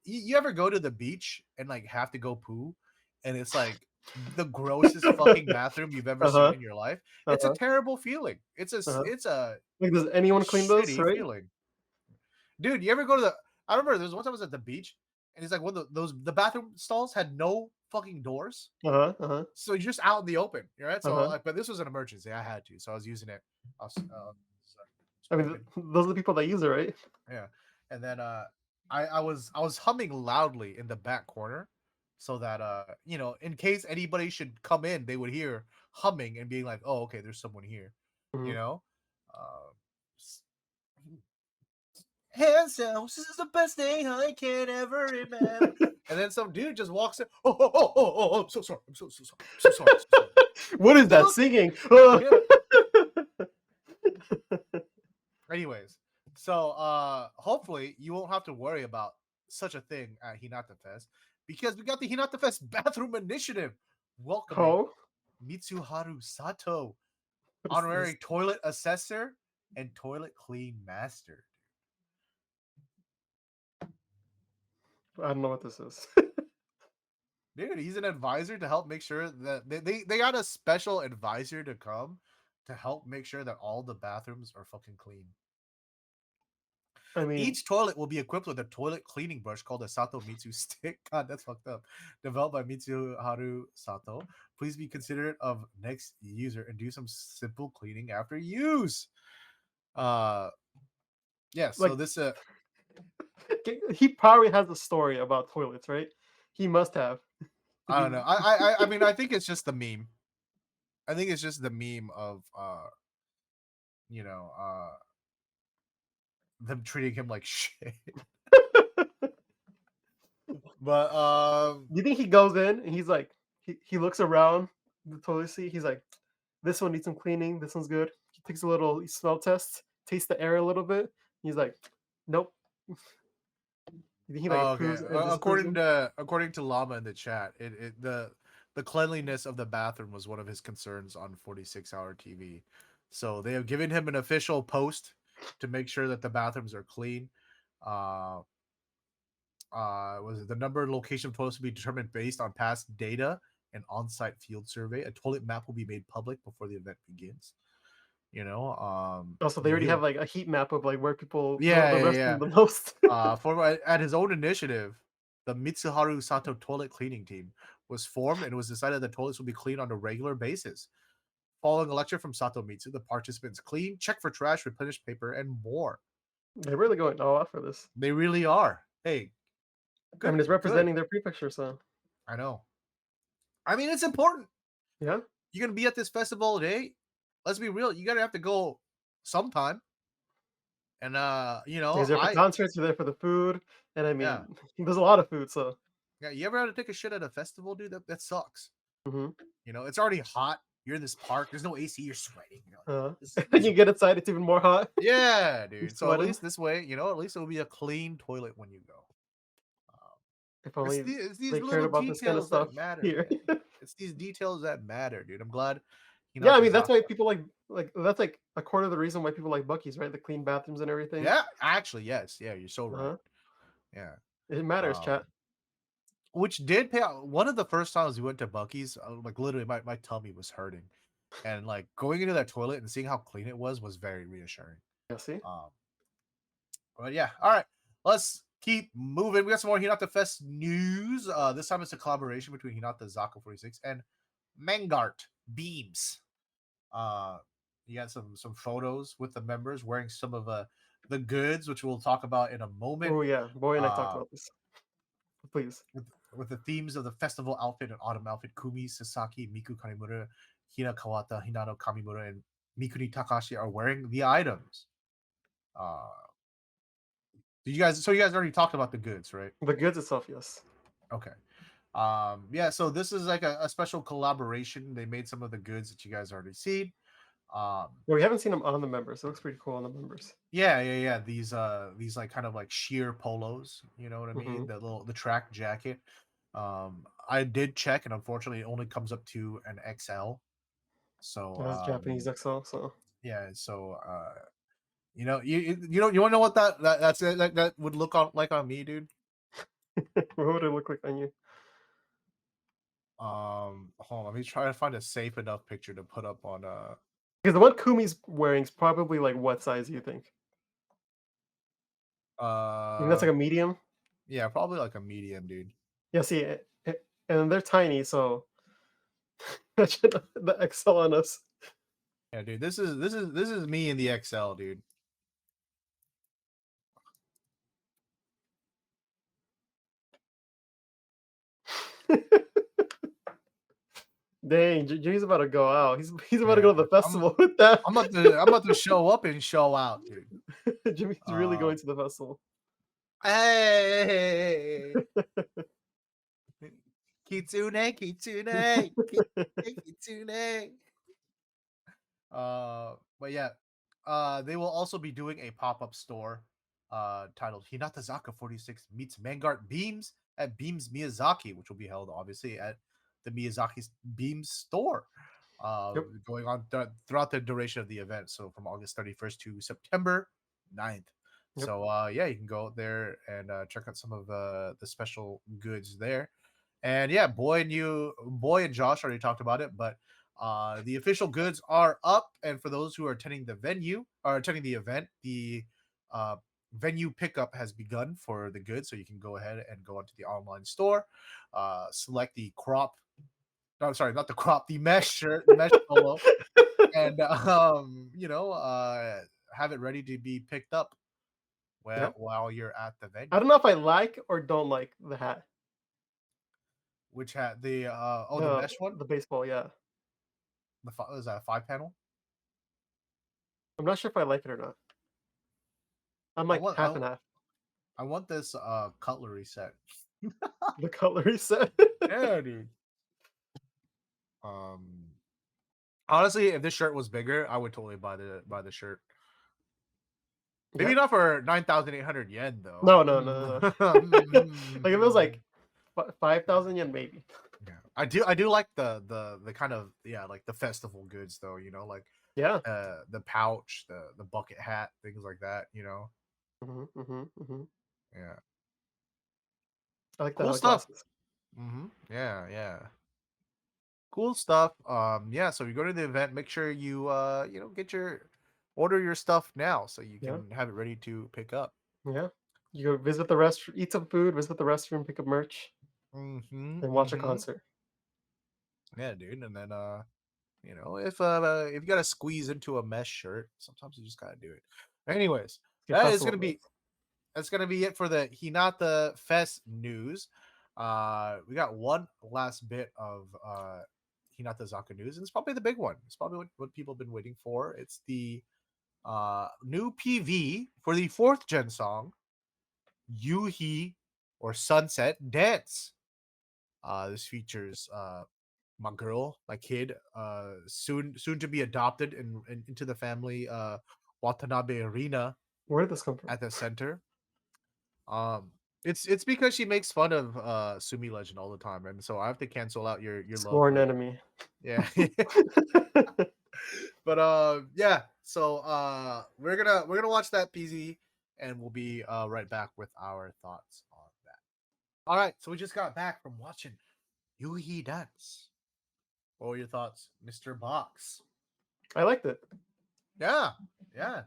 You ever go to the beach and like have to go poo, and it's like the grossest fucking bathroom you've ever Uh seen huh. in your life? Uh It's a huh. terrible feeling. Uh huh. It's a Like, does anyone clean those? shitty Right? feeling, dude. You ever go to the? I remember there was one time I was at the beach, and it's like one of the bathroom stalls had no fucking doors, Uh huh. Uh huh. so you're just out in the open, right? Uh So, huh. like, but this was an emergency. I had to, so I was using it. I was I mean, pooping. those are the people that use it, right? Yeah, and then I was humming loudly in the back corner, so that in case anybody should come in, they would hear humming and being like, "Oh, okay, there's someone here," you Hmm. know. Uh, s- Hands down, this is the best day I can ever imagine. And then some dude just walks in. Oh, I'm so sorry. I'm so sorry. I'm so sorry. So sorry. What is Hey, that look. singing? Yeah. Anyways, so hopefully you won't have to worry about such a thing at Hinata Fest because we got the Hinata Fest bathroom initiative welcoming Oh, Mitsuharu Sato, what is this? honorary toilet assessor and toilet clean master. I don't know what this is. Dude, he's an advisor to help make sure that they got a special advisor to come to help make sure that all the bathrooms are fucking clean. I mean, Each toilet will be equipped with a toilet cleaning brush called a Sato Mitsu stick. God, that's fucked up. Developed by Mitsuharu Sato. Please be considerate of next user and do some simple cleaning after use. Uh yeah, so like, this he probably has a story about toilets, right? He must have. If I don't he, know. I mean I think it's just the meme. I think it's just the meme of you know, them treating him like shit. But do you think he goes in and he's like, he looks around the toilet seat. He's like, this one needs some cleaning. This one's good. He takes a little smell test, tastes the air a little bit. He's like, nope. You think he like oh, okay. approves and disapproves them? According to Llama in the chat, the cleanliness of the bathroom was one of his concerns on 46-hour TV. So they have given him an official post to make sure that the bathrooms are clean. Uh, was it the number and location of toilets to be determined based on past data and on-site field survey? A toilet map will be made public before the event begins. Also, they already He'll have like a heat map of like where people go yeah, the yeah, yeah. restroom the most. For at his own initiative, the Mitsuharu Sato toilet cleaning team was formed and it was decided that toilets will be cleaned on a regular basis. Following a lecture from Sato Mitsu, the participants clean, check for trash, replenish paper, and more. They're really going all out for this. They really are. Hey, I mean, good, it's good. representing their prefecture, so I know. I mean, it's important. yeah. You're gonna be at this festival today. Let's be real. You gotta have to go sometime. And You're there for concerts, you're there for the food, and I yeah, mean, there's a lot of food, so yeah. You ever had to take a shit at a festival, dude? That sucks. mhm. It's already hot. You're in this park. There's no AC. You're sweating. You're like, And you get inside, it's even more hot. yeah, You're dude. So at sweating. least this way, at least it'll be a clean toilet when you go. Um, If only it's these they cared little about this kind of details that stuff matter, here. man. It's these details that matter, dude. I'm glad, Yeah, I mean, that's Zaka. why people like that's like a quarter of the reason why people like Buc-ee's, right? The clean bathrooms and everything. Yeah, actually, yes. Yeah, you're so right. Uh-huh. Yeah. It matters, Um, chat. which did pay out. One of the first times we went to Bucky's, like literally my tummy was hurting, and like going into that toilet and seeing how clean it was very reassuring. Yeah, see? Um, but yeah, all right, let's keep moving. We got some more Hinata Fest news. This time it's a collaboration between Hinata Zaka46 and Mangart Beams. Uh, you got some photos with the members wearing some of the goods, which we'll talk about in a moment. Oh yeah, Boy and I talked Uh, about this. Please. with the themes of the festival outfit and autumn outfit, Kumi, Sasaki, Miku Kanemura, Hina Kawata, Hinano Kamimura, and Mikuni Takashi are wearing the items. Uh, did you guys? So you guys already talked about the goods, right? The goods itself, yes. Okay. Yeah. So this is like a special collaboration. They made some of the goods that you guys already seen. Um, Yeah, we haven't seen them on the members. It looks pretty cool on the members. yeah. These like kind of like sheer polos. You know what I Mm-hmm. mean? The track jacket. I did check, and unfortunately, it only comes up to an XL. So That's Japanese XL, so yeah, so you want to know what that would look on like on me, dude. what would it look like on you? Hold on, let me try to find a safe enough picture to put up on Because the one Kumi's wearing is probably like what size do you think? I think that's uh like a medium. yeah, probably like a medium, dude. Yeah, see, and they're tiny, so imagine the XL on us. Yeah, dude, this is me in the XL, dude. Dang, Jay's about to go out. He's about to Yeah, go to the festival with that. I'm about to show up and show out, dude. Jimmy's really Uh, going to the festival. hey, kitsune. But yeah, they will also be doing a pop-up store titled Hinatazaka46 meets Mangart Beams at Beams Miyazaki, which will be held obviously at the Miyazaki's Beams store. Yep, Going on throughout the duration of the event, so from August 31st to September 9th. yep. So yeah, you can go out there and check out some of the special goods there. And yeah, Boy and Josh already talked about it, but the official goods are up, and for those who are attending the venue or attending the event, the uh, venue pickup has begun for the goods. So you can go ahead and go onto the online store, select the crop. No, sorry, not the crop, the mesh shirt, the mesh polo, and have it ready to be picked up Yeah. while you're at the I venue. don't know if I like or don't like the hat. Which had the The mesh one? the baseball, yeah. Was that a 5 panel? I'm not sure if I like it or not. I'm I like want half and half. I want this cutlery set. The cutlery set. Yeah, dude. Um, honestly, if this shirt was bigger, I would totally buy the shirt. Yeah. Maybe not for 9,800 yen though. No, no, no, no. Like if it was like 5,000 yen, maybe. Yeah, I do like the kind of like the festival goods though. Like Yeah. the pouch, the bucket hat, things like that. Yeah, I like cool the stuff. glasses. Yeah. Cool stuff. Yeah, so you go to the event, make sure you get your order your stuff now so you Yeah. can have it ready to pick up. Yeah. You go visit the restaurant, eat some food, visit the restroom, pick up merch, and watch a Mm-hmm. concert. Yeah, dude. And then if you gotta squeeze into a mesh shirt, sometimes you just gotta do it. Anyways, Get that is festival gonna vibes. be that's gonna be it for the Hinata Fest news. We got one last bit of Hinata Zaka news, and it's probably the big one. It's probably what people have been waiting for. It's the new PV for the fourth gen song, Yuuhi or Sunset Dance. This features my girl, my kid, soon to be adopted into the family, Watanabe Arena Where did this come from? at the center. Um, it's because she makes fun of Sumi Legend all the time, and so I have to cancel out your love Sworn for it. enemy. Yeah. But yeah, so we're gonna watch that PZ and we'll be right back with our thoughts on that. All right, so we just got back from watching Yuuhi Dance. What were your thoughts, Mr. Box? I liked it. Yeah, yeah,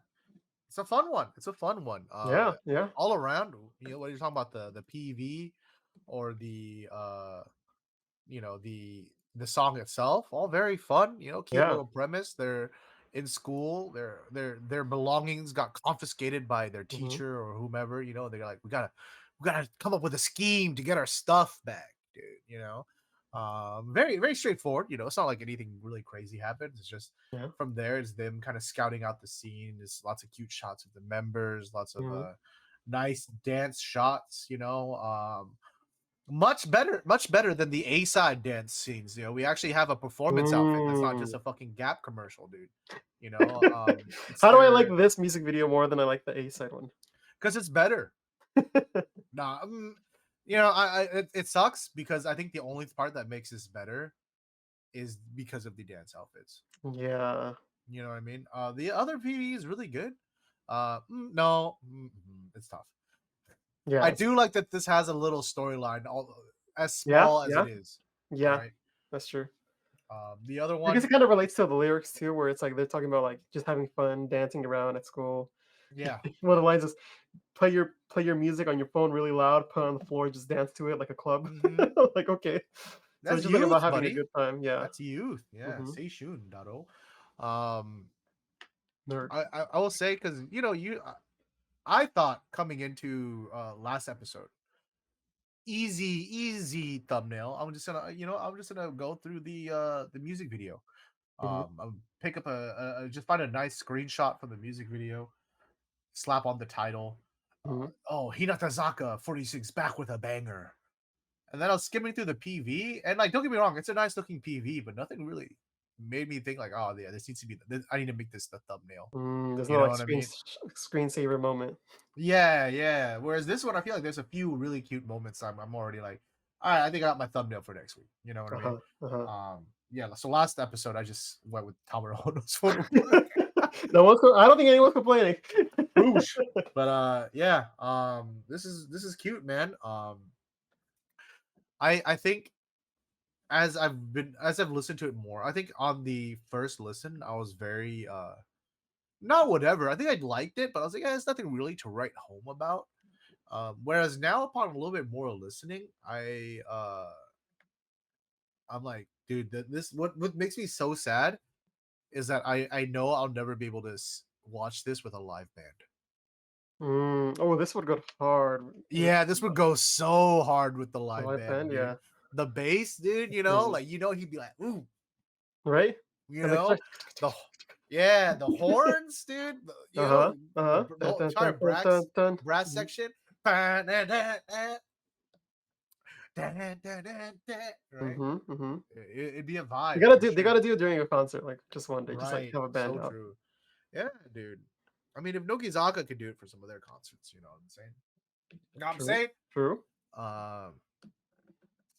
it's a fun one. It's a fun one. Yeah, yeah, All around, what you're talking about, the PV or the song itself, all very fun. Cute yeah. little premise. They're in school. Their belongings got confiscated by their Mhm. teacher or whomever. They're like, we gotta come up with a scheme to get our stuff back, dude. Very very straightforward. It's not like anything really crazy happens. It's just Yeah. from there it's them kind of scouting out the scene. There's lots of cute shots of the members, lots of Mhm. nice dance shots. Much better than the A side dance scenes. We actually have a performance outfit that's not just Mm. a fucking Gap commercial, dude. It's How do I like their this music video more than I like the A side one? because it's better. Nah, it sucks because I think the only part that makes this better is because of the dance outfits. Yeah. You know what I mean? The other PV is really good. No, it's tough. I Yes. do like that this has a little storyline, all as Yeah, small as yeah, it is. yeah. Right. That's true. The other I guess one, it kind of relates to the lyrics too, where it's like they're talking about like just having fun, dancing around at school. yeah, One of yeah. the lines is play your music on your phone really loud, put it on the floor, just dance to it like a club. Hmm. Like okay. So it's That's just like about youth, having a buddy. good time. Yeah. That's youth. Yeah, Hmm. Seishun Daro. Um, Nerd. I will say because I thought coming into last episode, easy thumbnail. I'm just gonna go through the music video. Hmm. I'll pick up just find a nice screenshot from the music video, slap on the title. Hmm. Hinatazaka46 back with a banger. And then I was skimming through the PV, and like, don't get me wrong, it's a nice looking PV, but nothing really made me think like, oh yeah, this needs to be. I need to make this the thumbnail. There's You no know like what I mean? screensaver moment. Yeah, yeah. Whereas this one, I feel like there's a few really cute moments. I'm already like, all right, I think I got my thumbnail for next week. You know what I Uh mean? huh. Uh huh. Yeah. So last episode, I just went with Tamara Hono's photo book. No one's. I don't think anyone's complaining. Boosh. But yeah. This is cute, man. I think as I've listened to it more, I think on the first listen, I was very not whatever. I think I liked it, but I was like, yeah, there's nothing really to write home about. Whereas now, upon a little bit more listening, I'm like, dude, this what makes me so sad is that I know I'll never be able to watch this with a live band. Oh, this would go hard with Yeah, this would go so hard with the the live live band, band. dude. Yeah. The bass, dude, Mhm. like he'd be like, ooh, Right. you And the know, guitar. the yeah, the horns, dude. Uh huh. Uh The huh. the Dun, whole dun, entire dun, dun, dun, dun. brass Mhm. section. Right? Mhm. Mhm. It'd be a vibe for They sure. gotta do it during a concert, like just one day, just like Right. have a band So out. true. Yeah, dude. I mean, if Nogizaka could do it for some of their concerts, you know what I'm saying? You know what I'm True. saying? True. Um,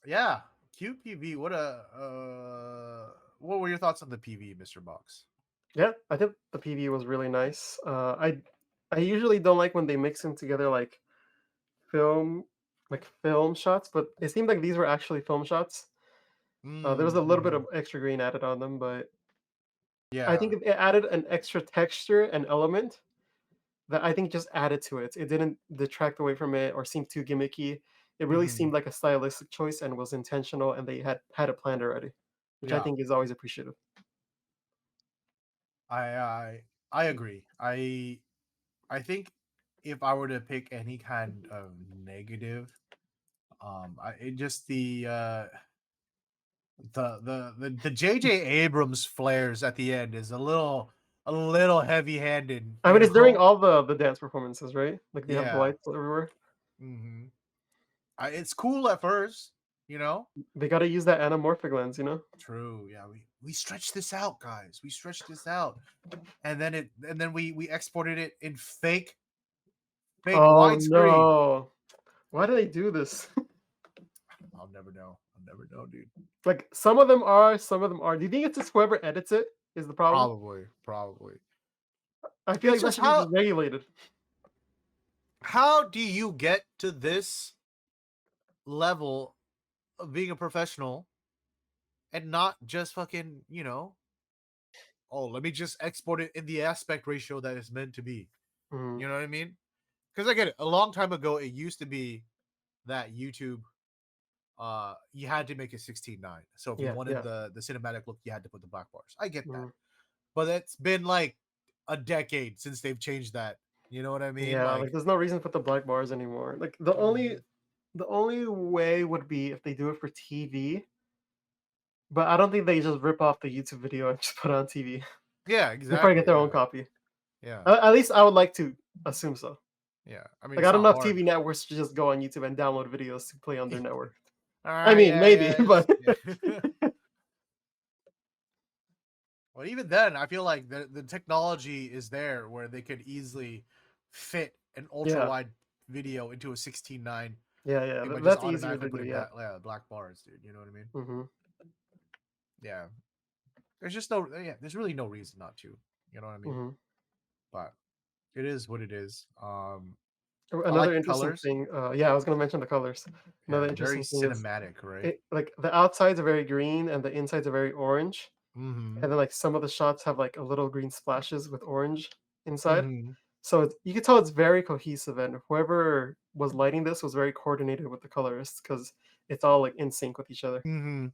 yeah. QPV. What were your thoughts on the PV, Mr. Box? Yeah, I think the PV was really nice. I usually don't like when they mix them together film film shots, but it seemed like these were actually film shots. There was a little bit Mm-hmm. of extra green added on them, but I Yeah. think it added an extra texture and element that I think just added to it. It didn't detract away from it or seem too gimmicky. It really Mm-hmm. seemed like a stylistic choice and was intentional, and they had it planned already, which I Yeah. think is always appreciative. I I I agree. I think if I were to pick any kind of negative, it just the J.J. Abrams flares at the end is a little heavy handed. I mean, it's during all the dance performances, right? Like they have the Yeah. lights everywhere. Hmm. It's cool at first, you know. They got to use that anamorphic lens. True. Yeah. We stretched this out, guys. We stretched this out, and then we exported it in fake Oh widescreen. no! Why do they do this? I'll never know. I'll never know, dude. Like some of them are, some of them are. Do you think it's just whoever edits it is the problem? Probably. I feel It's like that just should be how just regulated. how do you get to this level of being a professional and not just fucking, oh, let me just export it in the aspect ratio that it's meant to be. Mhm. You know what I mean? Because I get it. A long time ago, it used to be that YouTube, you had to make it 16:9. So if you Yeah, wanted yeah. the cinematic look, you had to put the black bars. I get that, Mhm. but it's been like a decade since they've changed that. You know what I mean? Yeah, Like, like, there's no reason to put the black bars anymore. Like, mhm. the only way would be if they do it for TV, but I don't think they just rip off the YouTube video and just put it on TV. Yeah, They probably get exactly. their own Yeah, copy. yeah, At least I would like to assume so. yeah. I mean, Like, I it's don't not know if hard. TV networks should just go on YouTube and download videos to play on their network. All I right, mean, yeah, maybe, yeah, but yeah. Well, even then, I feel like the technology is there where they could easily fit an ultra yeah, wide video into a 16:9 yeah, yeah. by just That's easier automatically to do. putting Yeah. black bars, dude. You know what I mean? Hmm. Yeah. There's just no, yeah. There's really no reason not to. You know what I mean? Hmm. But it is what it is. I like Another the interesting colors. thing. Yeah, I was gonna mention the colors. Another Yeah, very interesting thing is cinematic, right? it like the outsides are very green and the insides are very orange. Mm-hmm. And then like some of the shots have like a little green splashes with orange inside. Mm-hmm. So you can tell it's very cohesive, and whoever was lighting this was very coordinated with the colorists because it's all like in sync with each other. Mm-hmm.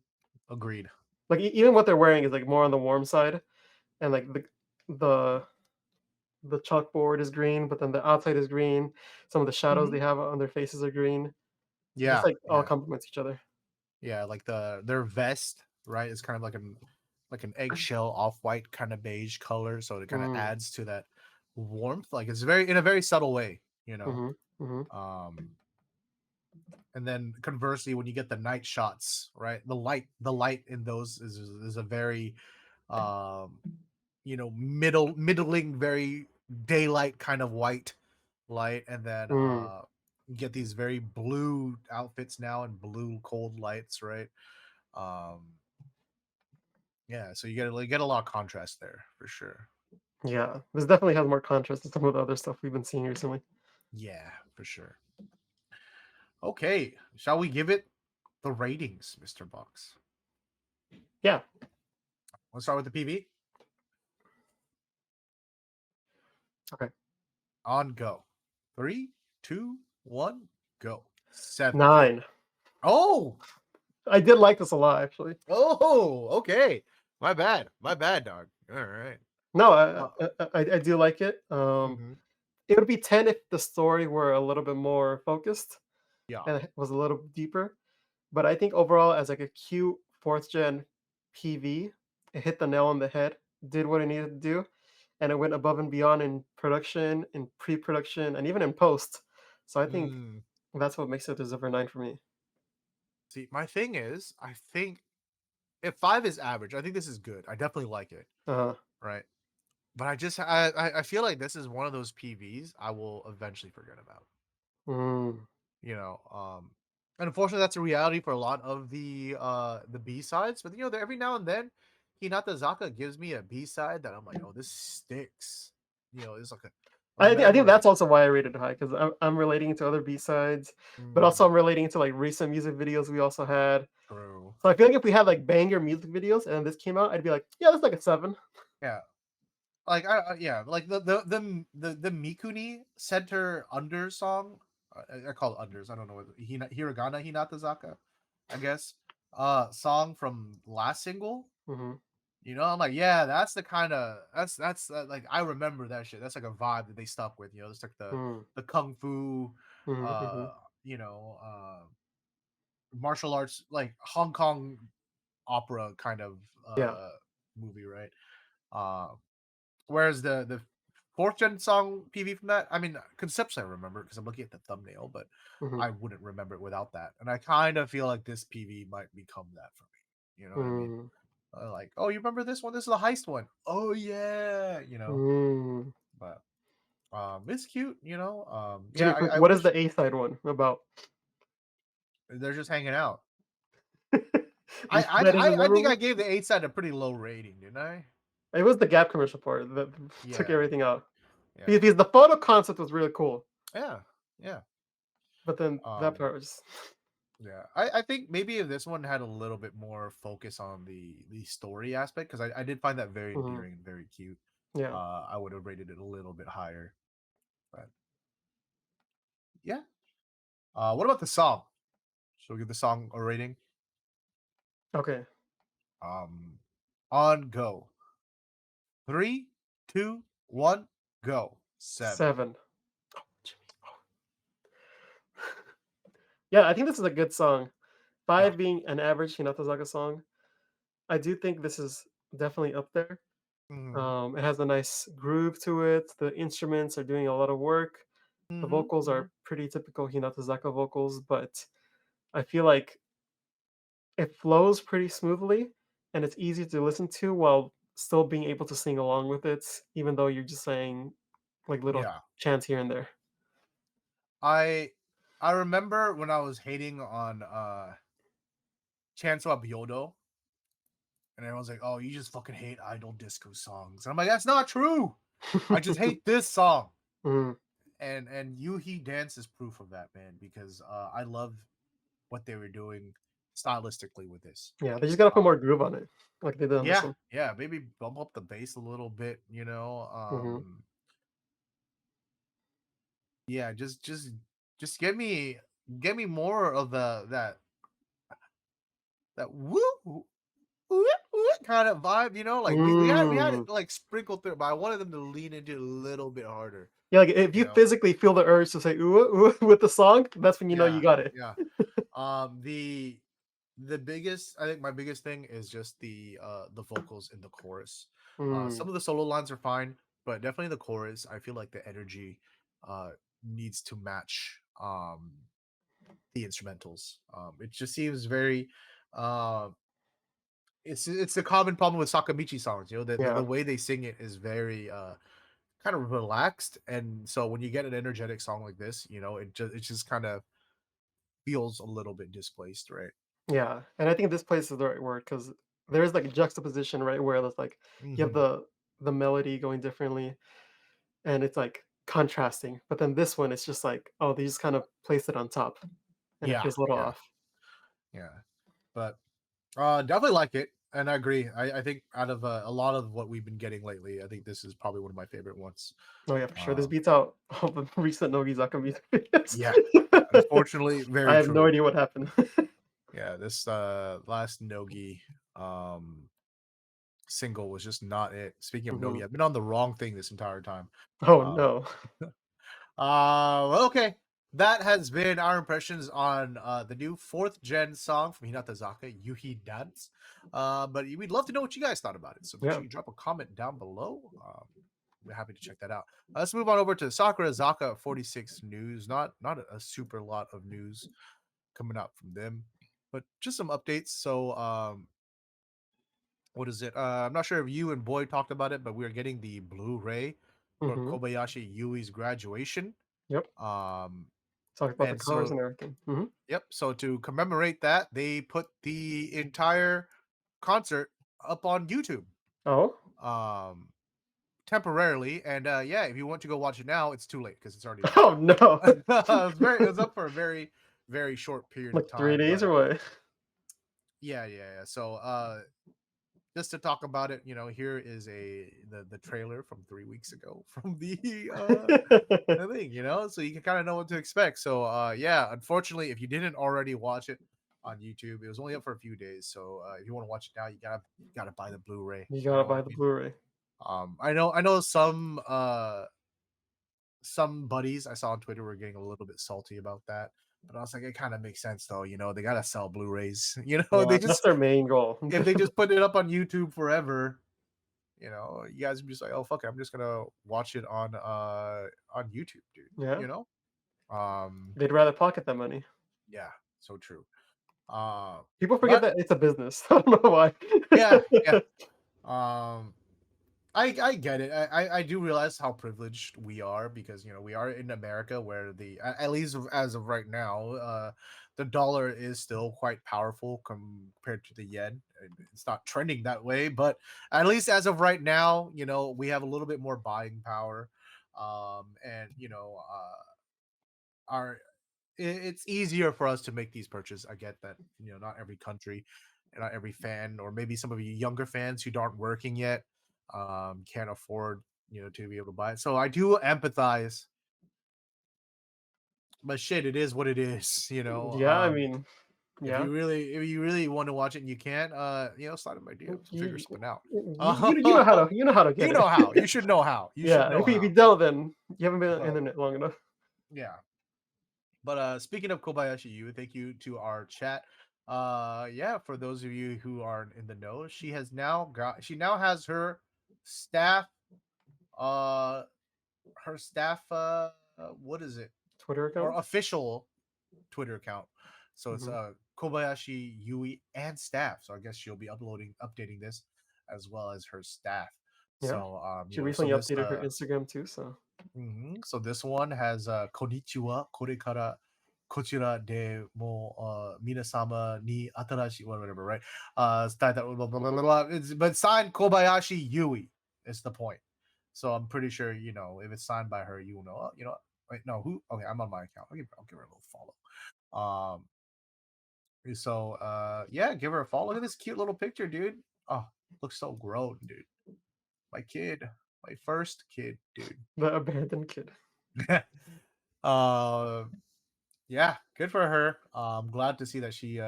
Agreed. Like even what they're wearing is like more on the warm side, and like the the chalkboard is green, but then the outside is green. Some of the shadows Mm-hmm. they have on their faces are green. It just Yeah, like all yeah. complements each other. Yeah, like their vest, right, is kind of like an eggshell off-white kind of beige color, so it kind of Mm, adds to that warmth. Like it's very in a very subtle way, you know. mhm, mhm, Um and then conversely when you get the night shots, right? The light in those is a very um middling very daylight kind of white light, and then mm. you get these very blue outfits now and blue cold lights, right? um Yeah, so you get a lot of contrast there for sure. Yeah, this definitely has more contrast to some of the other stuff we've been seeing recently. Yeah, for sure. Okay, shall we give it the ratings, Mr. Box? Yeah. Let's start with the PV. Okay. On go. Three, two, one, go. 7. 9. Oh, I did like this a lot, actually. oh, okay. My bad. My bad, dog. All right. No, Uh, I do like it. mhm. It would be 10 if the story were a little bit more focused Yeah. and it was a little deeper. But I think overall, as like a cute fourth gen PV, it hit the nail on the head, did what it needed to do, and it went above and beyond in production, in pre-production, and even in post. So I think Mm. that's what makes it deserve a 9 for me. See, my thing is, I think if 5 is average, I think this is good. I definitely like it. Uh, Right. But I feel like this is one of those PVs I will eventually forget about. mm. You know, and unfortunately that's a reality for a lot of the B sides. But every now and then, Hinatazaka gives me a B side that I'm like, oh, this sticks. It's like a I think that's memory. also why I rated it high because I'm relating to other B sides, but also Mm, I'm relating to like recent music videos we also had. true. So I feel like if we had like banger music videos and this came out, I'd be like, yeah, that's like a 7. Yeah. Like yeah, like the Mikuni center under song. I call it unders. I don't know what hiragana Hinatazaka, I guess. Song from last single. Hmm. I'm like, yeah, that's the kind of that's like I remember that shit. That's like a vibe that they stuck with. It's like Mm. the kung fu, Mhm, uh, mhm. martial arts, like Hong Kong opera kind of Yeah. movie, right? Uh, Whereas the fourth gen song PV from that, I mean, conceptually I remember because I'm looking at the thumbnail, but Mhm, I wouldn't remember it without that. And I kind of feel like this PV might become that for me. You know what I mean? mm, Like, oh, you remember this one? This is the heist one. Oh yeah, mm. But it's cute. To be Yeah, quick, I what is wish the A-side one about? they're just hanging out. You said that is I think I memorable? gave the 8 side a pretty low rating, didn't I? It was the Gap commercial part that took Yeah, everything out. yeah, Because the photo concept was really cool. yeah. Yeah. But then that Um, part was yeah. I think maybe if this one had a little bit more focus on the story aspect, because I did find that very mhm, endearing and very cute. yeah. I would have rated it a little bit higher. But yeah. What about the song? Should we give the song a rating? Okay. Um, on go. Three, two, one, go. 7. 7. Oh, Jimmy. Yeah, I think this is a good song. Yeah. 5 being an average Hinata song. I do think this is definitely up there. Hmm. It has a nice groove to it. The instruments are doing a lot of work. The Hmm. vocals Hmm. are pretty typical Hinata vocals, but I feel like it flows pretty smoothly and it's easy to listen to while still being able to sing along with it, even though you're just saying like little Yeah. chants here and there. I I remember when I was hating on Chainsaw Byodo, and everyone's like, "Oh, you just fucking hate idol disco songs." And I'm like, "That's not true. I just hate this song." Mhm. And Yuuhi Dance is proof of that, man, because I love what they were doing stylistically with this. Yeah, they just gotta put Uh, more groove on it, like they did on this yeah, one. yeah, maybe bump up the bass a little bit, you know. Mhm. Yeah, just get me more of that woo kind of vibe, like we had Mm. it like sprinkled through, but I wanted them to lean into it a little bit harder, Yeah, like, if you you know. physically feel the urge to say "ooh, ooh" with the song, that's when you know you Yeah, got it. yeah. The biggest, I think my biggest thing is just the vocals in the chorus. Mm, Some of the solo lines are fine, but definitely the chorus, I feel like the energy uh needs to match the instrumentals. It just seems very uh it's a common problem with Sakamichi songs, the yeah, way they sing it is very kind of relaxed, and so when you get an energetic song like this, it just kind of feels a little bit displaced, right? yeah, and I think this place is the right word because there is, like, a juxtaposition, right, where there's, like, you have Hmm. the melody going differently, and it's, like, contrasting, but then this one, it's just like, oh, they just kind of placed it on top, and it Yeah, feels a little yeah, off. yeah. But definitely like it, and I agree. I think out of a lot of what we've been getting lately, I think this is probably one of my favorite ones. Oh, yeah, for sure, this Um, beats out all the recent Nogizaka music videos. yeah, yeah. Unfortunately, I very have no true. idea what happened. Yeah, this last Nogi um single was just not it. Speaking of Nogi, Mhm. I've been on the wrong thing this entire time. Oh, Um, no. well, okay. That has been our impressions on the new fourth gen song from Hinatazaka, Yuhi Dance. But we'd love to know what you guys thought about it. So make Yeah. sure you drop a comment down below. We're happy to check that out. Let's move on over to Sakurazaka46 news. Not a super lot of news coming out from them, but just some updates. So what is it? I'm not sure if you and Boyd talked about it, but we are getting the Blu-ray for Mhm. Kobayashi Yui's graduation. Yep. Um, Talked about the and cars so, and everything. Mhm. yep. So to commemorate that, they put the entire concert up on YouTube, Oh? um, temporarily. And yeah, if you want to go watch it now, it's too late because it's already done. Oh, no. It was up for a very, very short period of Like 3 time. days or But what? yeah, yeah, yeah. So just to talk about it, here is the trailer from 3 weeks ago from the thing, so you can kind of know what to expect. So yeah, unfortunately, if you didn't already watch it on YouTube, it was only up for a few days. So if you want to watch it now, you gotta buy the Blu-ray. You You gotta know what buy I the mean? Blu-ray. I know some buddies I saw on Twitter were getting a little bit salty about that. But I was like, it kind of makes sense though. They gotta sell Blu-rays. Yeah, They that's just their main goal. if they just put it up on YouTube forever, you guys are just like, oh fuck it, I'm just gonna watch it on YouTube, dude. Yeah. You know? Um, They'd rather pocket that money. yeah, so true. Uh, People forget but that it's a business. I don't know why. yeah, yeah. Um, I get it. I do realize how privileged we are because we are in America where at least as of right now, the dollar is still quite powerful compared to the yen. It's not trending that way, but at least as of right now, we have a little bit more buying power. And are it's easier for us to make these purchases. I get that, not every country, and not every fan, or maybe some of you younger fans who aren't working yet, can't afford, to be able to buy it. So I do empathize, but shit, it is what it is. Yeah, I mean, If yeah. you really want to watch it and you can't, slide in my You DMs. We'll figure you something out. you know how to get You it. know how. You should know how. You should Yeah, know if you how. don't, then you haven't been on the But internet long enough. yeah. But speaking of Kobayashi Yu, thank you to our chat. Yeah, for those of you who aren't in the know, she now has staff uh her staff what is it? Twitter Or account? official Twitter account. So it's Mhm. Kobayashi Yui and staff. So I guess she'll be updating this as well as her staff. Yeah. So She so recently this updated her Instagram too, so so this one has konnichiwa korekara kochira de mo minasama ni atarashi whatever, right? Blah, blah, blah, blah, blah. But signed Kobayashi Yui is the point. So I'm pretty sure, if it's signed by her, you will know. Wait, no, who? Okay, I'm on my account. I'll give her a little follow. Um, so yeah, give her a follow. Look at this cute little picture, dude. Oh, looks so grown, dude. My kid, my first kid, dude. the abandoned kid. uh, yeah, good for her. I'm glad to see that she,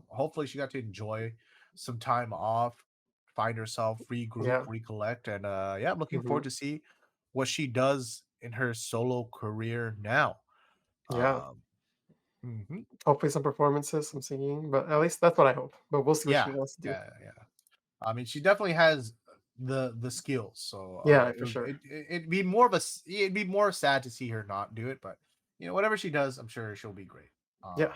hopefully she got to enjoy some time off, find herself, regroup, Yeah. recollect, and yeah, I'm looking Mhm. forward to see what she does in her solo career now. Yeah. Um, mhm. Hopefully some performances, some singing, but at least that's what I hope. But we'll see what she Yeah, wants to do. yeah. I mean, she definitely has the skills. So Yeah, for sure. it'd be more sad to see her not do it, but whatever she does, I'm sure she'll be great. Yeah.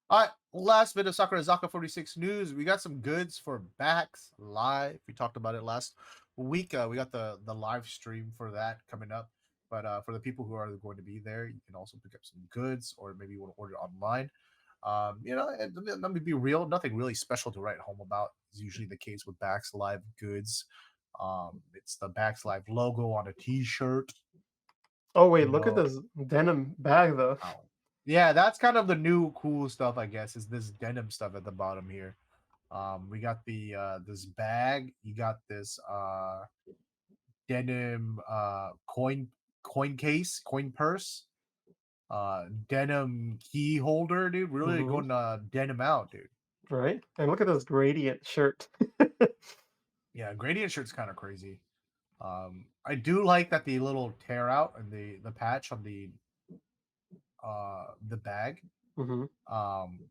All right, last bit of Sakurazaka46 news. We got some goods for Backs Live. We talked about it last week. We got the live stream for that coming up. But for the people who are going to be there, you can also pick up some goods, or maybe you want to order online. And let me be real. Nothing really special to write home about is usually the case with Backs Live goods. It's the Backs Live logo on a T-shirt. Oh wait, You look at know, this denim bag though. wow. Yeah, that's kind of the new cool stuff, I guess, is this denim stuff at the bottom here. We got the this bag. You got this denim coin case, coin purse, denim key holder, dude. Really Mhm. going denim out, dude. Right? And look at this gradient shirt. Yeah, gradient shirt's kind of crazy. I do like that the little tear out and the patch on the bag Mhm. um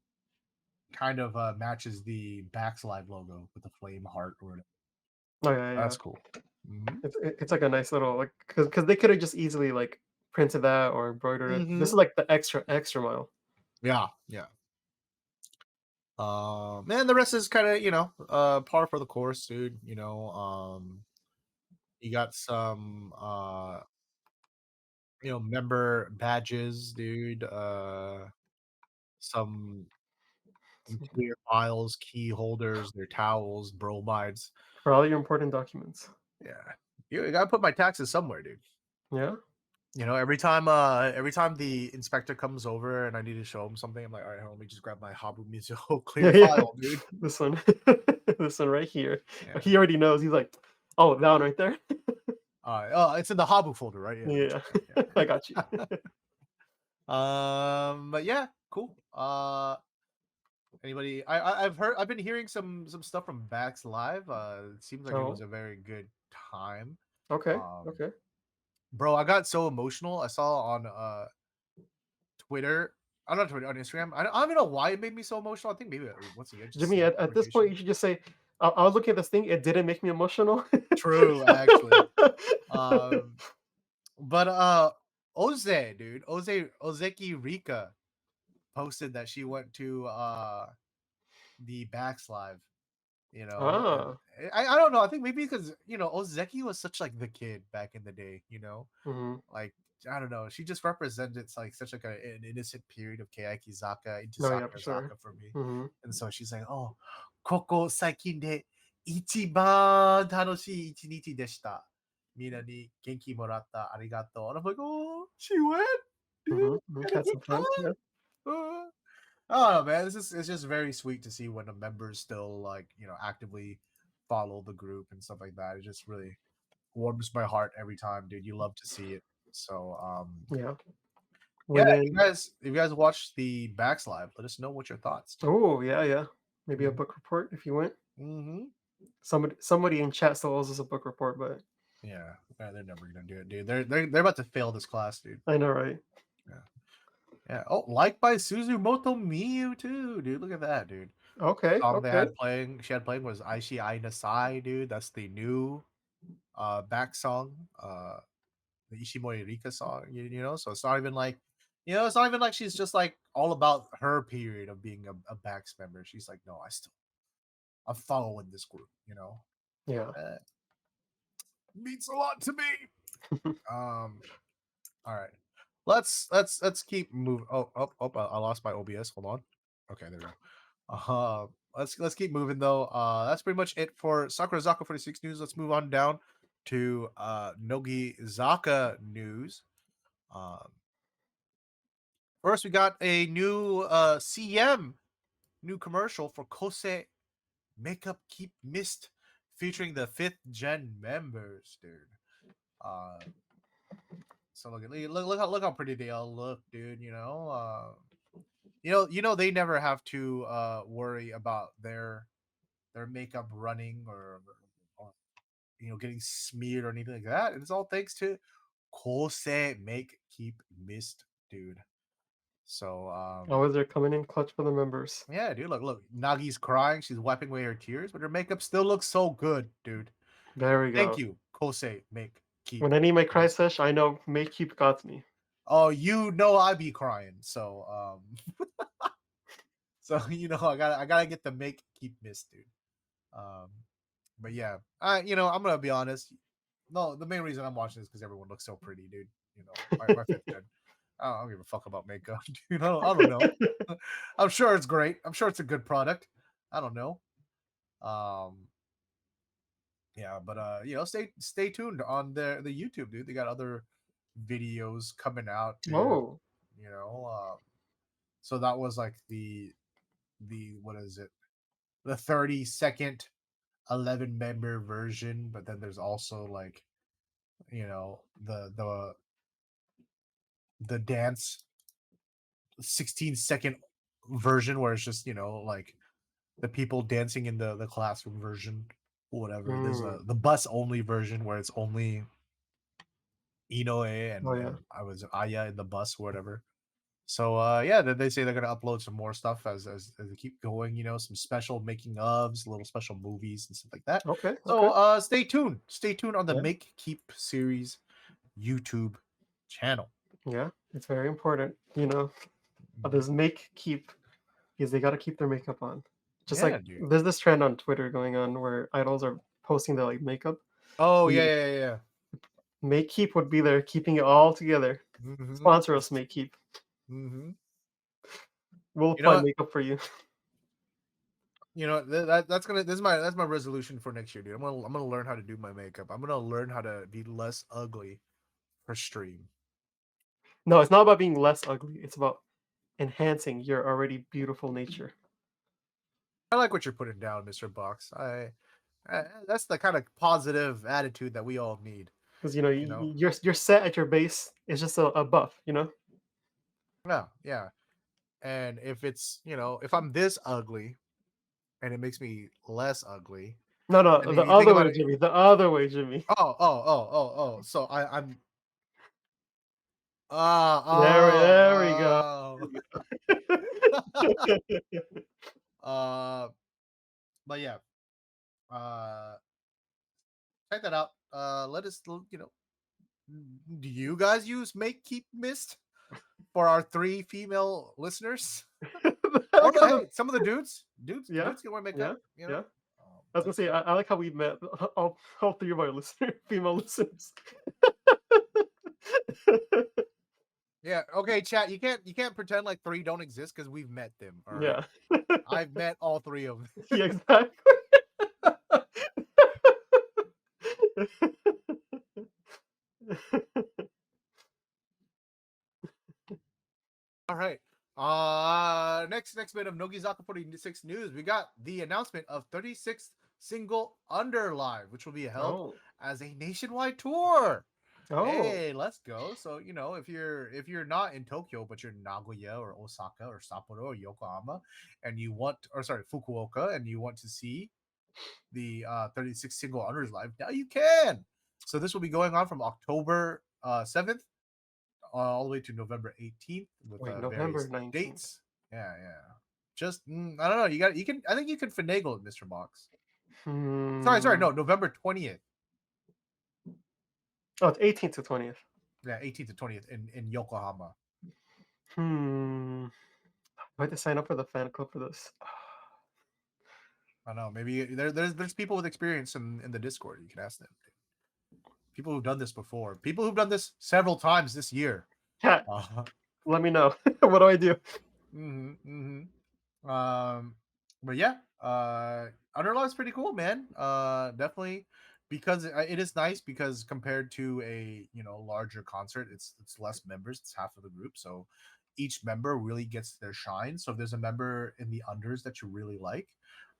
kind of matches the Backs Live logo with the flame heart or whatever. Oh yeah, yeah. That's cool. Mhm. It's like a nice little like because they could have just easily like printed that or embroidered it. This is Mhm. like the extra mile. Yeah, yeah. And the rest is kind of, par for the course, dude. You got some member badges, dude. Some clear files, key holders, their towels, bromides. For all your important documents. Yeah. You gotta put my taxes somewhere, dude. Yeah? Every time the inspector comes over and I need to show him something, I'm like, all right, let me just grab my Habu Mizuho Yeah, clear yeah. file, dude. This one. This one right here. Yeah. He already knows. He's like, "Oh, that one right there?" Oh, it's in the Habu folder, right? Yeah, let me Yeah. check that. I got you. Yeah. But yeah, cool. Anybody? I've been hearing some stuff from Bax Live. It seems like it was Oh, a very good time. okay, Um, okay. bro, I got so emotional. I saw on Twitter. I'm not Twitter, on Instagram. I don't even know why it made me so emotional. I think maybe once again, just Jimmy, seeing at this point, appreciation. you should just say, I was looking at this thing, it didn't make me emotional." True, actually. Um, but Oze, dude, Ozeki Rika posted that she went to the Bax Live, and Ah. I don't know. I think maybe because Ozeki was such like the kid back in the day, Mhm. like I don't know. She just represented like such like an innocent period of Keiki Zaka into No, yeah, for Sakura sure. Zaka for me, Mhm. and so she's like, "Oh, koko saikin de ichiban tanoshii ichinichi deshita. Mina ni genki moratta arigato." And I'm like, "Oh, she went." Had some fun. Yeah. Oh man, it's just very sweet to see when the members still like actively follow the group and stuff like that. It just really warms my heart every time, dude. You love to see it. So Yeah. yeah, When in if you guys watch the backslide, let us know what your thoughts, dude. oh yeah, yeah. Maybe a Mm-hmm. book report if you went. Mm-hmm. Somebody in chat still owes us a book report, but Yeah, they're never gonna do it, dude. They're about to fail this class, dude. I know, right? Yeah, yeah. Oh, liked by Suzumoto Miyu too, dude. Look at that, dude. Okay, Song they okay. had playing, she had playing was Aishi Ai Nasai, dude. That's the new back song, the Ishimori Rika song, so it's not even like it's not even like she's just like all about her period of being a Bax member. She's like, no, I'm following this group, Yeah. uh, means a lot to me. Um, all right, let's keep moving. Oh, I lost my OBS. Hold on. Okay, there we go. Let's keep moving though. That's pretty much it for Sakurazaka46 news. Let's move on down to Nogizaka news. Um, First, we got a new CM, new commercial for KOSE Makeup Keep Mist, featuring the 5th gen members, dude. Uh, so look how pretty they all look, dude. They never have to worry about their makeup running or getting smeared or anything like that. And it's all thanks to KOSE Make Keep Mist, dude. So Always they're coming in clutch for the members. yeah, dude. Look. Nagi's crying. She's wiping away her tears, but her makeup still looks so good, dude. There we Thank go. you, Kosei. Make keep. When I need my cry Mist. sesh, I know May keep got me. Oh, I be crying. So so I gotta get the make keep mist, dude. Um, but yeah, I'm gonna be honest. No, the main reason I'm watching is because everyone looks so pretty, dude. My 5th gen. I don't give a fuck about makeup, dude. I don't know. I'm sure it's great. I'm sure it's a good product. I don't know. Um, yeah, but stay tuned on the YouTube, dude. They got other videos coming out, dude. Oh, You know, so that was like the what is it? The 30-second 11-member version, but then there's also like the dance 16-second version where it's just like the people dancing in the classroom version, whatever. There's mm. the bus only version where it's only Inoue Oh and yeah. I was Aya in the bus or whatever. So yeah, then they say they're gonna upload some more stuff as they keep going. Some special making ofs, little special movies and stuff like that. Okay, So okay. stay tuned. Stay tuned on the Yeah, Make Keep series YouTube channel. yeah. It's very important. Mhm. Others make keep because they got to keep their makeup on. Just Yeah, like dude. there's this trend on Twitter going on where idols are posting their like makeup. Oh yeah, The yeah, yeah. Make keep would be there, keeping it all together. Mm-hmm. Sponsor us, Make keep. Mm-hmm. We'll You know apply what? makeup for you. That's my resolution for next year, dude. I'm gonna learn how to do my makeup. I'm gonna learn how to be less ugly for stream. No, it's not about being less ugly. It's about enhancing your already beautiful nature. I like what you're putting down, Mr. Box. That's the kind of positive attitude that we all need. Because You know? you're set at your base. It's just a buff. Yeah, yeah. And if I'm this ugly and it makes me less ugly, No, no, and the you think other about way, it, Jimmy. The other way, Jimmy. oh. So I'm There we go. oh. uh, but yeah, uh, check that out. Let us, do you guys use Make Keep Mist for our 3 female listeners? I Or like how hey, some of the dudes, yeah, dudes can wear yeah, makeup. yeah. I was gonna That's say I like how we met all three of our female listeners. yeah. Okay, chat. You can't pretend like 3 don't exist because we've met them. All right, Yeah. I've met all 3 of them. Yeah, exactly. All right. Next bit of Nogizaka 46 news. We got the announcement of 36th single Under Live, which will be held Oh. as a nationwide tour. Oh. Hey, let's go. So, if you're not in Tokyo, but you're in Nagoya or Osaka or Sapporo or Yokohama, and you want, or sorry, Fukuoka, and you want to see the 36 single unders live, now you can. So this will be going on from October 7th all the way to November 18th with Wait, November various 19th. dates. Yeah, yeah. Just I don't know. You can. I think you can finagle it, Mr. Box. Sorry. Hmm. No, November 20th. Oh, it's 18th to 20th. Yeah, 18th to 20th in Yokohama. Hmm. I have to sign up for the fan club for this. I don't know. Maybe there's people with experience in the Discord. You can ask them. People who've done this before. People who've done this several times this year. Chat, Uh, let me know. What do I do? hmm Um, but yeah, Underlaw's pretty cool, man. Definitely because it is nice because compared to a larger concert, it's less members. It's half of the group, so each member really gets their shine. So if there's a member in the unders that you really like,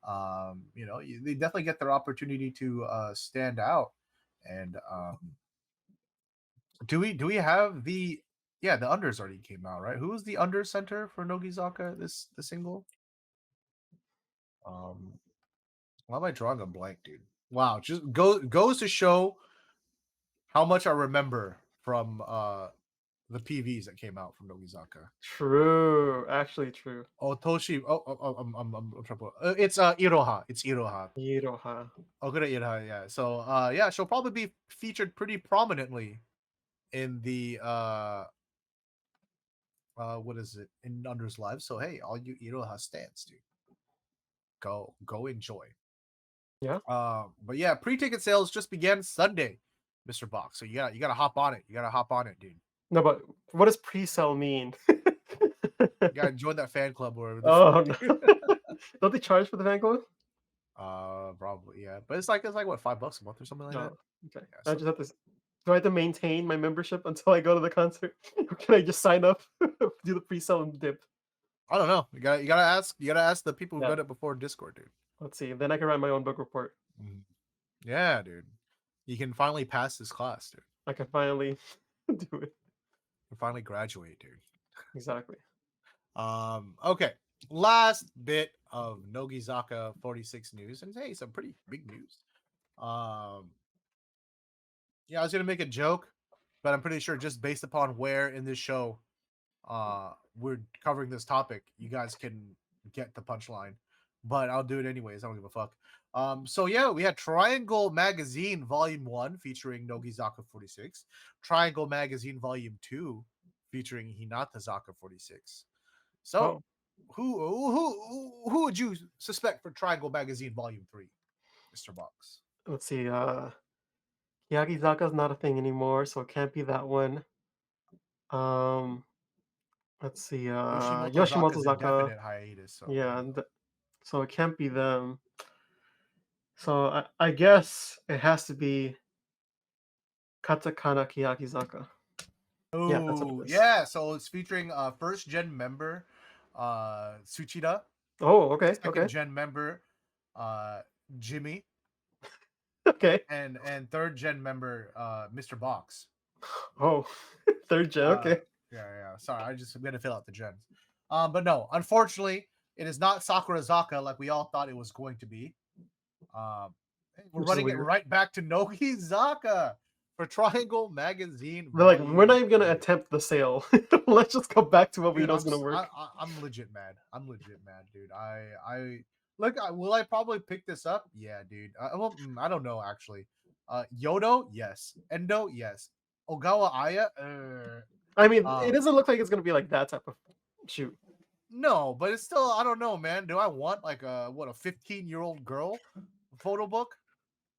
they definitely get their opportunity to stand out. And do we have the the unders already came out, right? Who was the under center for Nogizaka the single? Um, why am I drawing a blank, dude? Wow, just goes to show how much I remember from the PVs that came out from Nogizaka. True. Actually, true. Otoshi. I'm trouble. It's Iroha. It's Iroha. Iroha. Ogura Iroha. Yeah. So yeah, she'll probably be featured pretty prominently in the what is it in Under's Live. So hey, all you Iroha stands, dude, go enjoy. Yeah. But yeah, pre-ticket sales just began Sunday, Mr. Box. So you gotta hop on it. You gotta hop on it, dude. No, but what does pre-sell mean? You gotta join that fan club or whatever the fuck. Oh no! Don't they charge for the fan club? Probably yeah. But it's like what, $5 a month or something like that. No. Okay. Yeah. I So just have to. Do I have to maintain my membership until I go to the concert? Or can I just sign up, do the pre-sale and dip? I don't know. You gotta ask the people who've Yeah. done it before in Discord, dude. Let's see. Then I can write my own book report. Mhm. Yeah, dude. You can finally pass this class, dude. I can finally do it. You can finally graduate, dude. Exactly. Okay. Last bit of Nogizaka 46 news, and hey, some pretty big news. Um, yeah, I was gonna make a joke, but I'm pretty sure just based upon where in this show we're covering this topic, you guys can get the punchline. But I'll do it anyways. I don't give a fuck. So yeah, we had Triangle Magazine Volume 1 featuring Nogizaka 46, Triangle Magazine Volume 2 featuring Hinatazaka 46. So Oh, who would you suspect for Triangle Magazine Volume 3, Mr. Box? let's see. Yagizaka's not a thing anymore, so it can't be that one. Um, let's see. Yoshimoto Yoshimoto Zaka's Zaka. indefinite hiatus, so Yeah, hey. and so it can't be them. So I guess it has to be Katakana Kiyakizaka. Yeah, that's what it Oh, is. yeah. So it's featuring first gen member Tsuchida, Oh, okay, second okay, gen member uh Jimmy, okay. and third gen member Mr. Box. Oh, third gen. Uh Okay. yeah. Sorry, I'm gonna fill out the gens. But no, unfortunately, it is not Sakurazaka like we all thought it was going to be. Hey, we're Which is running it weird. right back to Nogizaka for Triangle Magazine They're like, we're Volume not even gonna 3. attempt the sale. Let's just go back to what we Dude, know is gonna work. I'm legit mad. I'm legit mad, dude. I look. Will I probably pick this up? Yeah, dude. Well, I don't know actually. Yodo, yes. Endo, yes. Ogawa Aya, I mean, it uh, doesn't look like it's gonna be like that type of shoot. no. But it's still, I don't know, man. Do I want like a 15-year-old girl photo book?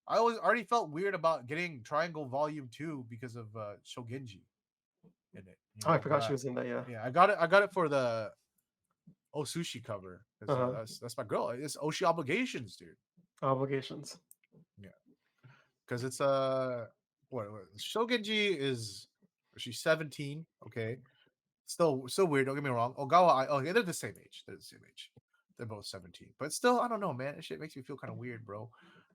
I already felt weird about getting Triangle Volume 2 because of Shogenji in it, Oh, I But forgot she was in that. Yeah. yeah, I got it. I got it for the Osushi cover because Uh huh. that's my girl. It's Oshi Obligations, dude. Obligations. Yeah, because it's what Shogenji is. She's 17. Okay, Still weird. Don't get me wrong. Ogawa, okay, they're the same age. They're the same age. They're both 17. But still, I don't know, man. This shit makes me feel kind of weird, bro.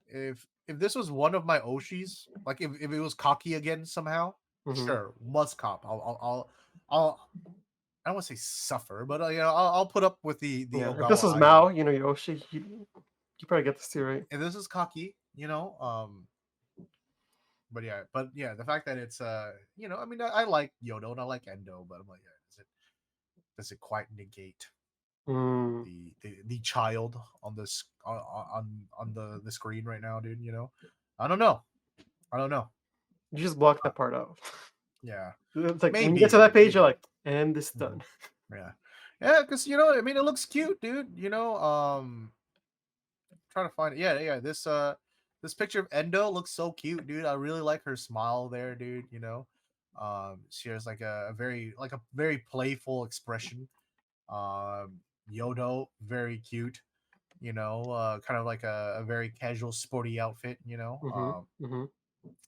If this was one of my Oshis, like if it was cocky again somehow, Mhm. sure, must cop. I'll I don't want to say suffer, but I'll put up with the Yeah, if this Ogawa was idol. Mao, you know, Yoshi, you probably get this too, right? If this is cocky, but yeah, the fact that it's I mean, I like Yodo and I like Endo, but I'm like, yeah, does it quite negate Mm. the child on this on the screen right now, dude? I don't know. I don't know. You just block Uh, that part out. yeah, It's like when you get to maybe, that page, you're maybe. like, "And this Mhm. done." Yeah, yeah, because I mean, it looks cute, dude. Trying to find it. Yeah, yeah. This picture of Endo looks so cute, dude. I really like her smile there, dude. She has like a very playful expression. Yodo, very cute. Kind of like a very casual, sporty outfit. Mhm, mhm.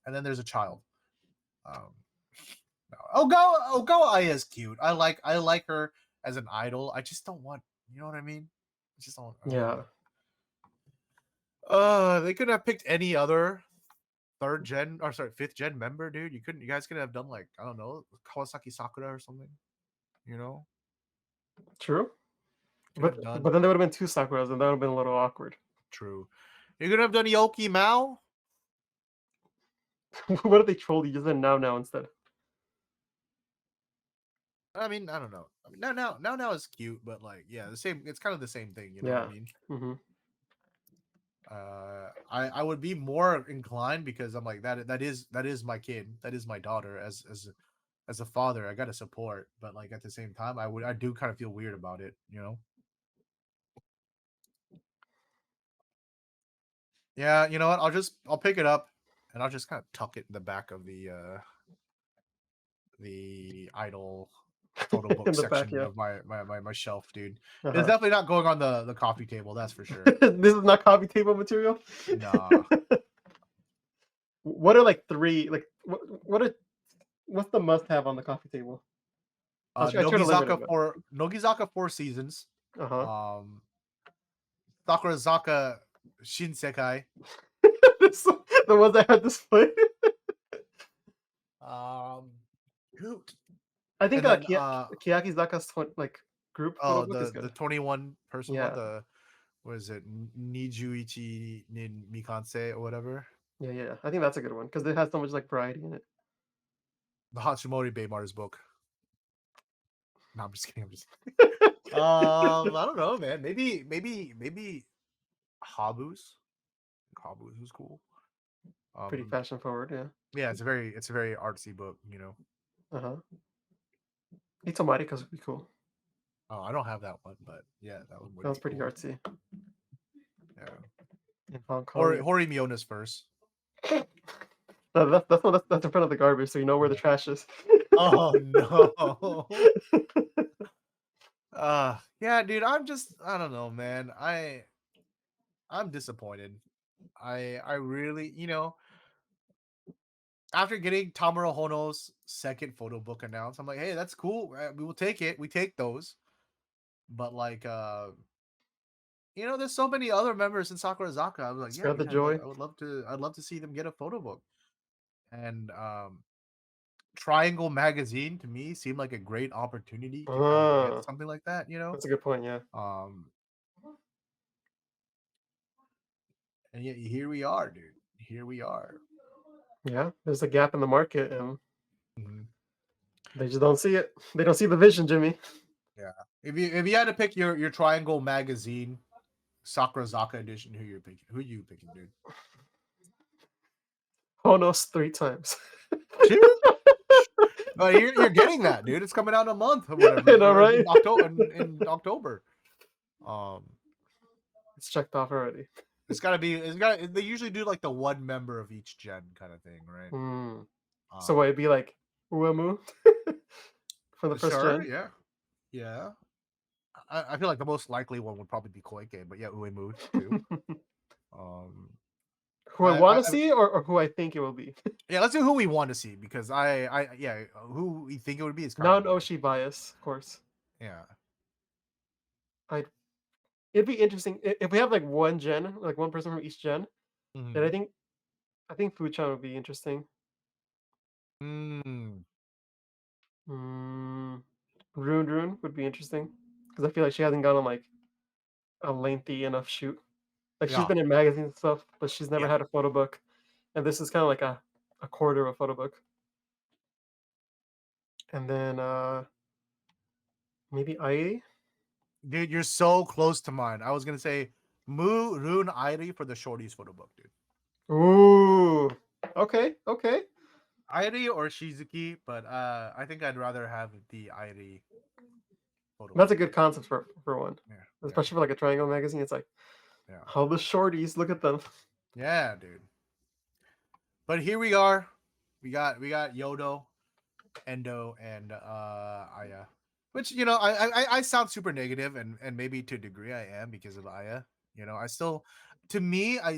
And then there's a child. Um, no. Ogawa Aya is cute. I like her as an idol. I just don't want. You know what I mean? I just don't. Yeah. They couldn't have picked any other third gen or sorry, fifth gen member, dude. You guys could have done like, I don't know, Kawasaki Sakura or something, you know? True. Could But have done but then there would've been 2 Sakuras, and that would've been a little awkward. true. You could have done Yoki Mao. What if they trolled you just said now instead? I mean, I don't know. I mean, now is cute, but like, yeah, the same. It's kind of the same thing. You know what I Yeah. mean? Mhm. I would be more inclined because I'm like that is my kid, that is my daughter. As a father, I got to support, but like at the same time, I do kind of feel weird about it. Yeah, you know what? I'll pick it up and I'll just kind of tuck it in the back of the idol photo book In the back, section yeah. of my shelf, dude. It's Uh-huh. definitely not going on the coffee table, that's for sure. This is not coffee table material? Nah. What are, like, 3 like, what's the must-have on the coffee table? I try to limit it, but Nogizaka 4 seasons. uh-huh. Um Sakurazaka Shinsekai. This the ones I had displayed. Um Shoot. I think, And then Kiyakizaka's like, group photo book is the good. 21 person one, Yeah. the what is it? Nijuichi nin Mikanse or whatever. Yeah, yeah. I think that's a good one because it has so much, like, variety in it. The Hachimori Beimaru's book. No, I'm just kidding. I don't know, man. Maybe Habu's. Habu's was cool. Pretty Um, fashion forward, yeah. yeah, it's a very artsy book. Uh-huh. Itomarika's would be cool. Oh, I don't have that one, but yeah, that one That would was be pretty cool. artsy Yeah, in Hong Kong. Hori Miona's first. No, that's in front of the garbage, so you know where the Yeah. trash is. Oh no. Yeah, dude. I don't know, man. I'm disappointed. I really, after getting Tamura Hono's second photo book announced, I'm like, hey, that's cool. We will take it. We take those. But like, there's so many other members in Sakurazaka. I was like, yeah, Spare the man, joy. I'd love to see them get a photo book. And Triangle Magazine to me seemed like a great opportunity to kind of get Ah, something like that. that's a good point, yeah. Um, and yet here we are, dude. Here we are. Yeah, there's a gap in the market, and Mhm. they just don't see it. They don't see the vision, Jimmy. Yeah. If you had to pick your Triangle Magazine Sakurazaka edition, who you're picking? Who you picking, dude? Honos 3 times. Shoot. Oh, you're getting that, dude. It's coming out in a month or whatever, You know, or right? in October. In October. Um, It's checked off already. it's got to be. It's got. They usually do like the one member of each gen kind of thing, right? Hmm. So Um, what, it'd be like Uemu for the first sure, gen? yeah, yeah. I feel like the most likely one would probably be Koike, but yeah, Uemu too. Um, Who I want to see or who I think it will be. Yeah, let's do who we want to see because yeah, who we think it would be is kind of boring. Non-Oshi bias, of course. Yeah. I It'd be interesting if we have like one gen, like one person from each gen. Then Hmm. I think Fuchan would be interesting. Mm, Mm, Rune would be interesting because I feel like she hasn't gone on like a lengthy enough shoot. Like she's yeah, been in magazines and stuff, but she's never yeah. had a photo book, and this is kind of like a quarter of a photo book. And then maybe Ai. Dude, you're so close to mine. I was gonna say Mu Rune Airi for the shorties photo book, dude. Ooh, okay, okay. Airi or Shizuki, but I think I'd rather have the Airi photo That's a book. good concept for one, Yeah, yeah, especially for like a triangle magazine. It's like yeah, all the shorties. Look at them. yeah, dude. But here we are. We got Yodo, Endo, and Aya. Which I sound super negative, and maybe to a degree I am because of Aya. I still, to me, I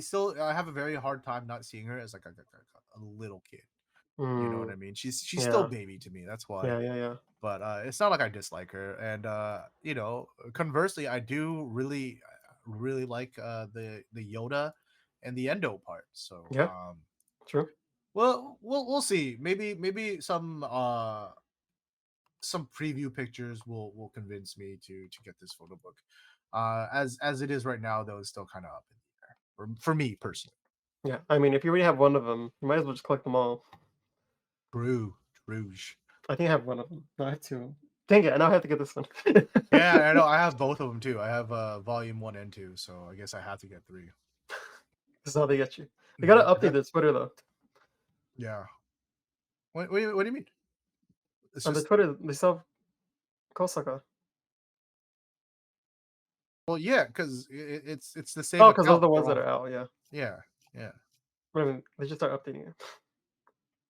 have a very hard time not seeing her as like a little kid. You know what Mm, I mean? She's still yeah, baby to me. That's why. yeah. But it's not like I dislike her. And conversely, I do really like the Yoda and the Endo part. So Yeah, true. well, we'll see. Maybe some preview pictures will convince me to get this photo book. As it is right now, though, it's still kind of up in the air for me personally. Yeah, I mean, if you already have one of them, you might as well just collect them all. True, Rouge. I think I have one of them. No, I have two. Dang it! Now I have to get this one. Yeah, I know. I have both of them too. I have volume 1 and 2, so I guess I have to get three. This is how they get you. They gotta update That their Twitter though. yeah. What do you mean? It's On the just Twitter, they still have Kosaka. well, yeah, because it's the same Oh, because those are account. the ones They're that all are out. Yeah, yeah, yeah. I mean, they should start updating it.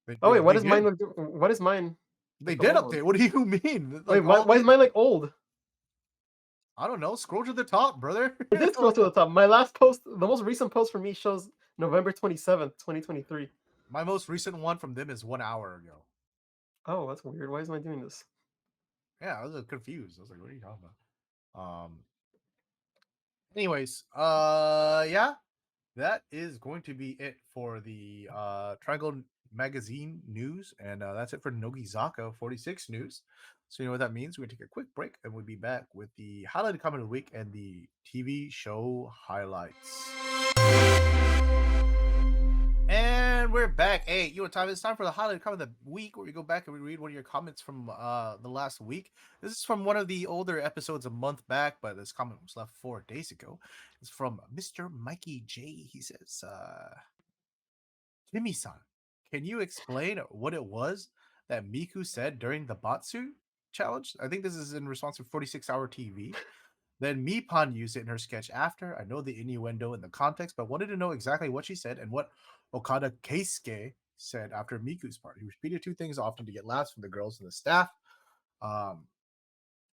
They, Oh they, wait, they did. What is mine? They Like the did old one. update. What do you mean? Wait, Like all why is these? mine like old? I don't know. Scroll to the top, brother. I did scroll to the top. My last post, the most recent post for me shows November 27th, 2023. My most recent one from them is 1 hour ago. Oh, that's weird. Why is mine doing this? Yeah, I was confused. I was like, what are you talking about? Anyways, yeah, that is going to be it for the Triangle Magazine news, and that's it for Nogizaka46 news. So you know what that means. We're gonna take a quick break, and we'll be back with the highlighted comment of the week and the TV show highlights. And we're back. Hey, time? It's time for the highlight comment of the week, where we go back and we read one of your comments from the last week. This is from one of the older episodes a month back, but this comment was left 4 days ago. It's from Mr. Mikey J. He says, Timmy-san, can you explain what it was that Miku said during the Batsu challenge? I think this is in response to 46-hour TV. Then Mipan used it in her sketch after. I know the innuendo in the context, but wanted to know exactly what she said and what Okada Keisuke said after Miku's part. He repeated two things often to get laughs from the girls and the staff. Um,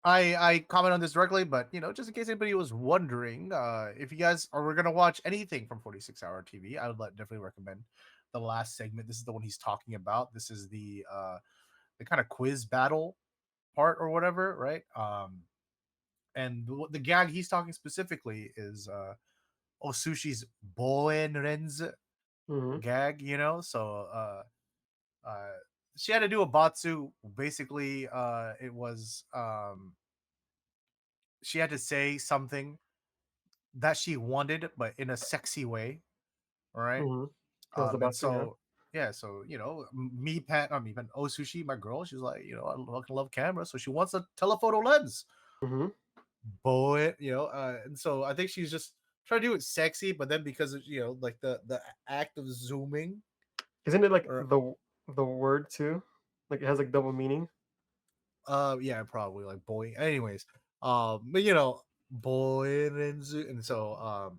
I comment on this directly, but just in case anybody was wondering, if you guys we're gonna watch anything from 46-hour TV, I would definitely recommend the last segment. This is the one he's talking about. This is the kind of quiz battle part or whatever, right? And the gag he's talking specifically is Osushi's Boen Renz Mm-hmm. gag, So uh she had to do a batsu. Basically, it was she had to say something that she wanted, but in a sexy way, all right? Mm-hmm. That was the And best thing, yeah. so yeah, so me Pat, I mean Osushi, my girl, she's like, I love camera, so she wants a telephoto lens. Mm-hmm. Boy, and so I think she's just trying to do it sexy, but then because of like the act of zooming, Isn't it like or the word too? Like it has like double meaning. yeah, probably like boy. Anyways, but boy, and so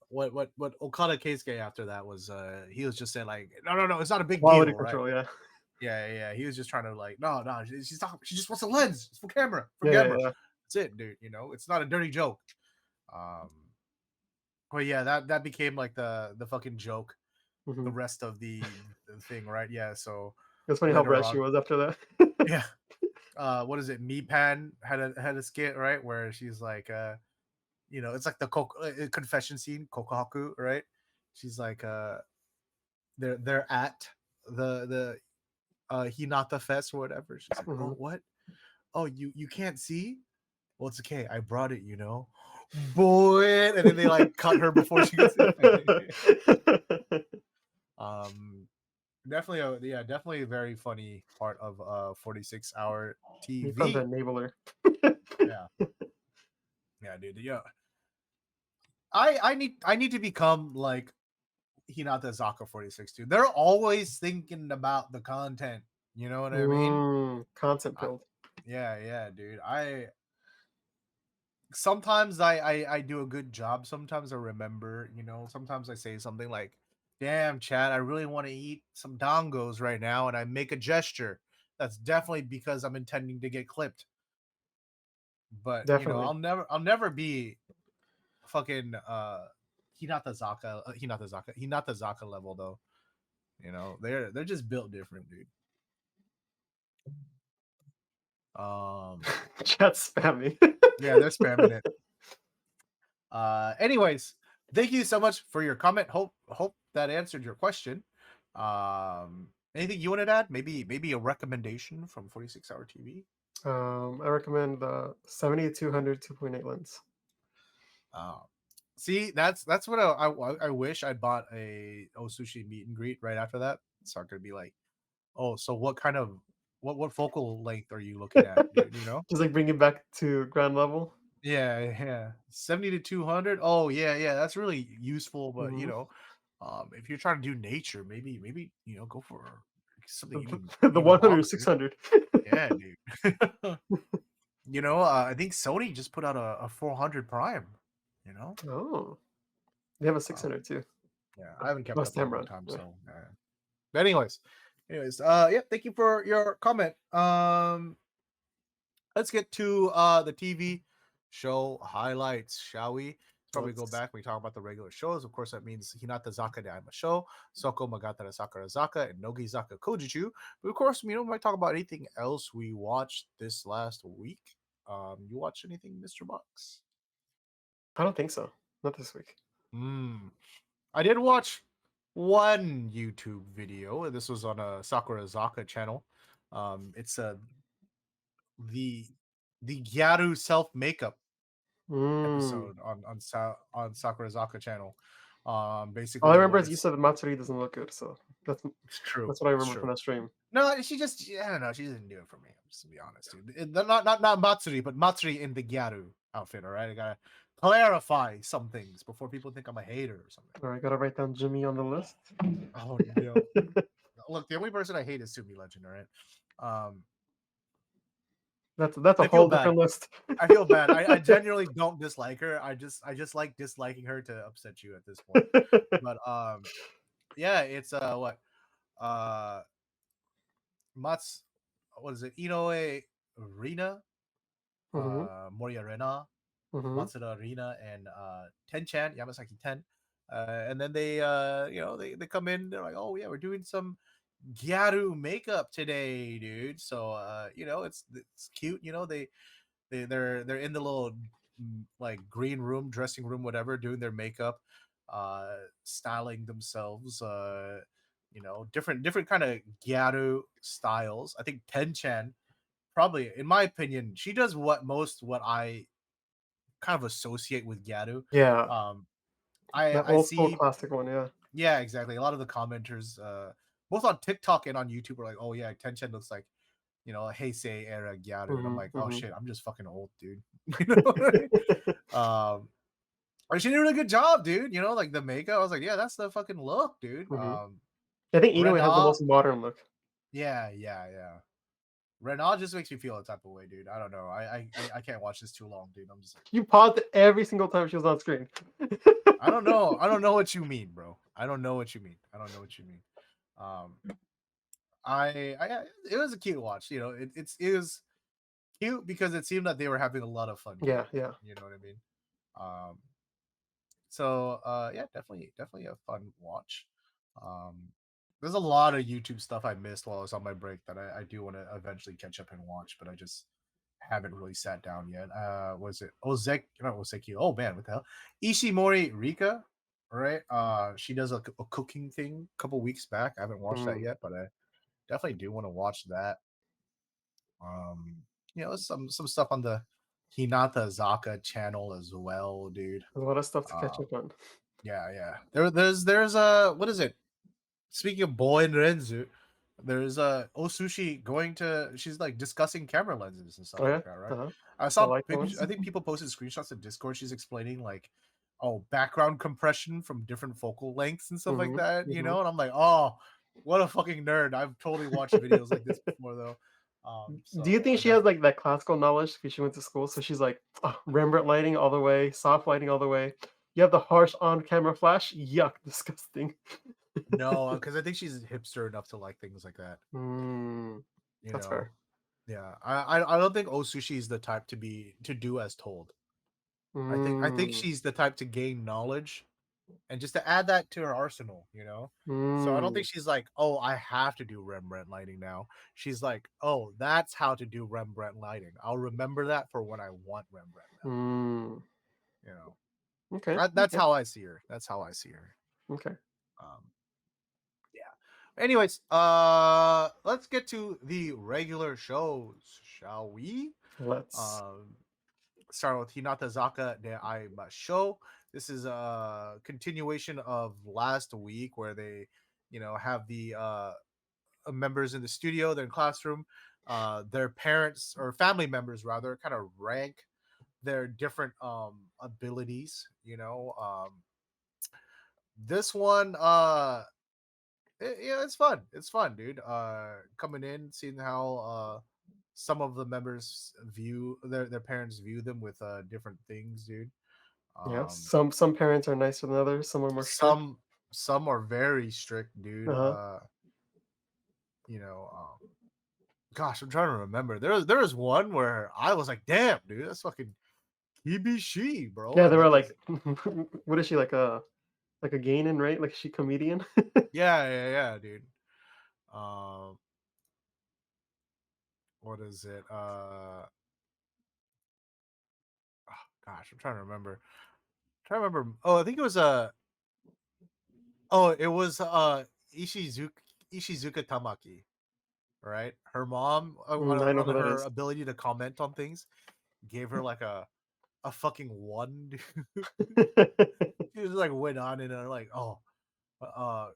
what Okada Keisuke after that was he was just saying like no, it's not a big Quality deal, right? control, yeah. Yeah. He was just trying to like no, she's not. She just wants a lens. It's for camera, for Yeah, yeah, camera. yeah. That's it, dude. It's not a dirty joke. Um, Well, yeah, that became like the fucking joke. The Mhm. rest of the thing, right? Yeah. So It's funny how later red she on, was after that. yeah. What is it? Me Pan had a skit, right, where she's like, it's like the confession scene, Kokohaku, right? She's like, they're at the Hinata Fest or whatever. She's like, oh, Mhm. what? Oh, you can't see? Well, it's okay. I brought it, boy. And then they like cut her before she gets it. um, definitely, yeah, definitely a very funny part of 46-hour He found the TV. enabler. Yeah, yeah, dude. Yeah, I need to become like Hinata Zaka 46 too. They're always thinking about the content. You know what I mean? Content I, build. yeah, yeah, dude. I sometimes I do a good job. Sometimes I remember. Sometimes I say something like, "Damn, Chad, I really want to eat some dongos right now," and I make a gesture. That's definitely because I'm intending to get clipped. But Definitely. I'll never be fucking Hinata Zaka level though. They're just built different, dude. Um, Chat spamming. yeah, they're spamming it. Anyways, thank you so much for your comment. Hope that answered your question. Anything you wanted to add? Maybe a recommendation from 46-hour TV. I recommend the 70-200 2.8 lens. Uh, See, that's what I wish I'd bought a Osushi meet and greet right after that. So I could be like, oh, so what kind of what focal length are you looking at, dude? Just like bring it back to ground level. Yeah, yeah. 70 to 200. Oh, yeah, yeah. That's really useful. But, Mhm. if you're trying to do nature, maybe, go for something even The even 100 longer. 600. Yeah, dude. I think Sony just put out a 400 Prime, you know? Oh, they have a Uh, 600 too. yeah, I haven't kept Last up in a time long around. time, Yeah. so but anyways, yeah, thank you for your comment. Let's get to the TV show highlights, shall we? Probably go Let's. back. We talk about the regular shows. Of course, that means Hinata Zaka de Aima Show, Soko Magatara Sakura Zaka, and Nogizaka Kojichu. But of course, we might talk about anything else we watched this last week. You watch anything, Mr. Box? I don't think so. Not this week. Hmm. I did watch one YouTube video. This was on a Sakura Zaka channel. It's the the Gyaru self makeup Mm. episode on Sakurazaka channel. All I Basically, remember what is you it's said Matsuri doesn't look good, so that's it's true. that's what I It's remember true. from that stream. No, she just I don't know. She didn't do it for me. Just to be honest, dude. Not Matsuri, but Matsuri in the Gyaru outfit. All right, I gotta clarify some things before people think I'm a hater or something. All right, gotta write down Jimmy on the list. Oh no! Look, the only person I hate is Sumi Legend. All right. Um, That's a I feel whole bad. different list. I feel bad. I genuinely don't dislike her. I just like disliking her to upset you at this point. But yeah, it's what uh Mats, what is it? Inoue Rina, Hmm. Moria Rena, Hmm. Matsuda Rina, and Ten-chan, Yamasaki Ten. And then they come in, they're like, oh yeah, we're doing some Gyaru makeup today, dude. So it's cute, they're in the little like green room, dressing room, whatever, doing their makeup, styling themselves, different kind of Gyaru styles. I think Ten-chan, probably in my opinion, she does what I kind of associate with Gyaru. Yeah, um I that I old school see, classic one. Yeah. yeah, exactly, a lot of the commenters, both on TikTok and on YouTube, are like, oh yeah, Ten-chan looks like, Heisei era Gyaru. And I'm Hmm. like, oh Hmm. shit, I'm just fucking old, dude. you know what I mean? She did a really good job, dude. Like the makeup, I was like, yeah, that's the fucking look, dude. Hmm. I think Inoue has the Rena, most modern look. yeah, yeah, yeah. Rena just makes me feel a type of way, dude. I don't know. I can't watch this too long, dude. I'm just like, You paused it every single time she was on screen. I don't know. I don't know what you mean, bro. I don't know what you mean. I don't know what you mean. Um, it was a cute watch. It was cute because it seemed that they were having a lot of fun doing Yeah, it. yeah. You know what I mean? Um, So yeah, definitely a fun watch. Um, there's a lot of YouTube stuff I missed while I was on my break that I do want to eventually catch up and watch, but I just haven't really sat down yet. Was it Ozeki? Not Ozeki. Oh man, what the hell? Ishimori Rika, right? She does a cooking thing a couple weeks back. I haven't watched that Mm. yet, but I definitely do want to watch that. Um, some stuff on the Hinata Zaka channel as well, dude. There's a lot of stuff to catch Uh, up on. yeah. There's a what is it? Speaking of boy and Renzu, there's a Osushi going to she's like discussing camera lenses and stuff Oh yeah, like that, right? I the saw light pictures. ones. I think people posted screenshots in Discord. She's explaining like, oh, background compression from different focal lengths and stuff like Hmm. that, Hmm. And I'm like, oh, what a fucking nerd. I've totally watched videos like this before though. Do you So think I she has definitely like that classical knowledge because she went to school? So she's like, oh, Rembrandt lighting all the way, soft lighting all the way. You have the harsh on-camera flash. Yuck, disgusting. no, because I think she's hipster enough to like things like that. Mm, You that's know, fair. yeah. I don't think Osushi is the type to do as told. I think Mm, she's the type to gain knowledge and just to add that to her arsenal. So I don't mm, think she's like, oh, I have to do Rembrandt lighting now. She's like, oh, that's how to do Rembrandt lighting. I'll remember that for when I want Rembrandt lighting. mm. You know, Okay, that's okay, how I see her. That's how I see her. okay. Um, yeah. Anyways, let's get to the regular shows, shall we? Let's. Um, start with Hinata Zaka de Aima Show. This is a continuation of last week where they, have the members in the studio, they're in classroom, their parents or family members rather kind of rank their different abilities. This one yeah, it's fun. It's fun, dude. Coming in, seeing how some of the members view their parents view them with different things, dude. Yeah, Um, some parents are nicer than others. Some are more strict. some are very strict, dude. Uh-huh. You know, gosh, I'm trying to remember. There was one where I was like, damn, dude, that's fucking Kibishi, bro. Yeah, And they were then like, there's what is she like a Gainin, right? Like is she comedian? yeah, dude. Um, what is it? Oh, gosh, I'm trying to remember. Trying to remember. Oh, I think it was oh, it was Ishizuka Tamaki, right? Her mom I know on who that her is. ability to comment on things gave her like a fucking one. She just like went on and like, oh, uh,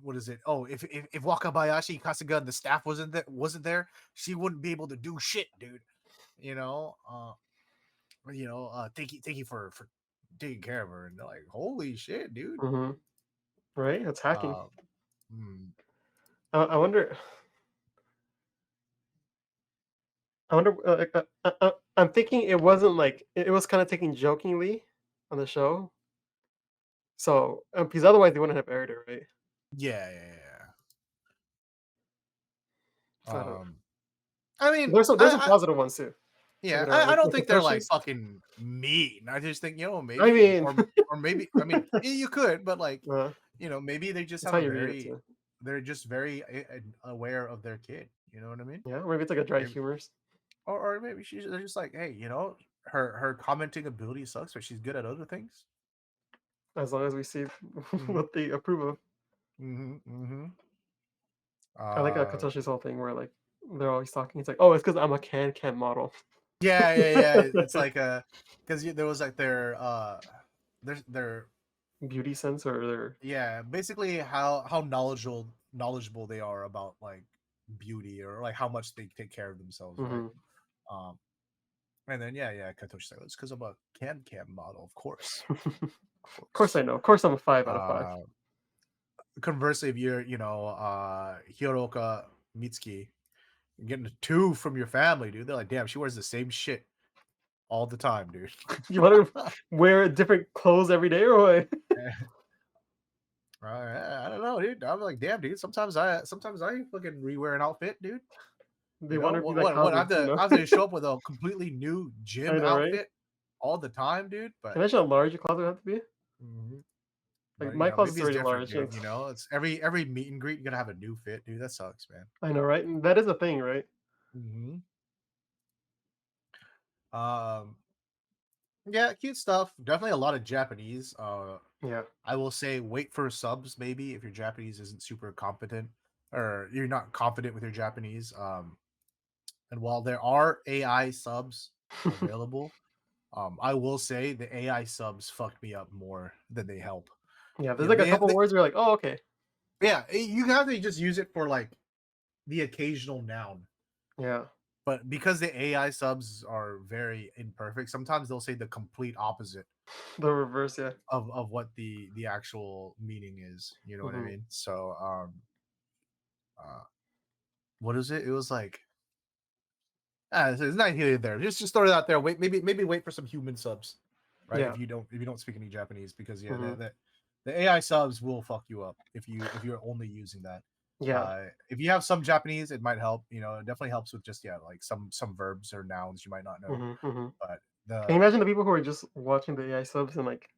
what is it? Oh, if Wakabayashi Kasuga and the staff wasn't there, she wouldn't be able to do shit, dude. You know, uh, thank you for taking care of her, and they're like, holy shit, dude. Hmm. Right? It's hacking. Uh, hmm. I wonder. I wonder. I'm thinking it wasn't like it was kind of taken jokingly on the show. So because otherwise they wouldn't have aired it, right? Yeah. I don't know. Um, I mean, There's some positive ones too. Don't yeah, get me wrong, I don't like think they're like Katoshi's. fucking mean. I just think I maybe mean, or maybe I mean you could, but like uh, maybe they just it's have how a you read it very too. they're just very aware of their kid. You know what I mean? Yeah, or maybe it's like a dry Maybe, humorous. or maybe they're just like, hey, her commenting ability sucks, but she's good at other things. As long as we see Mm-hmm. what they approve of. Mm-hmm. I like Uh, Katoshi's whole thing where like they're always talking. It's like, oh, it's because I'm a can model. yeah. It's like because there was like their Beauty sense or their yeah, basically how knowledgeable they are about like beauty or like how much they take care of themselves, right? mhm. Um, and then yeah, Katoshi said it's because I'm a can model, of Of course course. I know. Of course I'm a 5 out of 5. Uh, Conversely, if you're Hiroka Mitsuki, you're getting a two from your family, dude. They're like, damn, she wears the same shit all the time, dude. You wanna wear different clothes every day or what? I don't know, dude. I'm like, damn, dude. Sometimes I fucking rewear an outfit, dude. They wanna be like What? I have Kazu, you to know? I have to show up with a completely new I gym know, right? outfit all the time, dude. Can But I imagine how large your closet would have to be? mhm. Like, But my maybe closet's it's already different, large, and dude. It's every meet and greet you gotta have a new fit, dude. That sucks, man. I know, right? And that is a thing, right? Hmm. Um, yeah, cute stuff. Definitely a lot of Japanese. Yeah. I will say wait for subs maybe if your Japanese isn't super competent or you're not confident with your Japanese. And while there are AI subs available, I will say the AI subs fucked me up more than they help. Yeah, You there's, know, like, a couple words where you're like, "Oh, okay." yeah, you have to just use it for like the occasional noun. Yeah. But because the AI subs are very imperfect, sometimes they'll say the complete opposite The reverse, yeah. of what the actual meaning is. You know what I Mhm. mean? So uh what is it? It was like it's not here there. Just throw it out there. Wait, maybe wait for some human subs, right? Yeah. If you don't speak any Japanese, because yeah, Mhm. the AI subs will fuck you up if you're only using that. Yeah. If you have some Japanese, it might help. It definitely helps with just yeah, like some verbs or nouns you might not know. Mhm, mhm. But Can you the imagine the people who are just watching the AI subs and, like,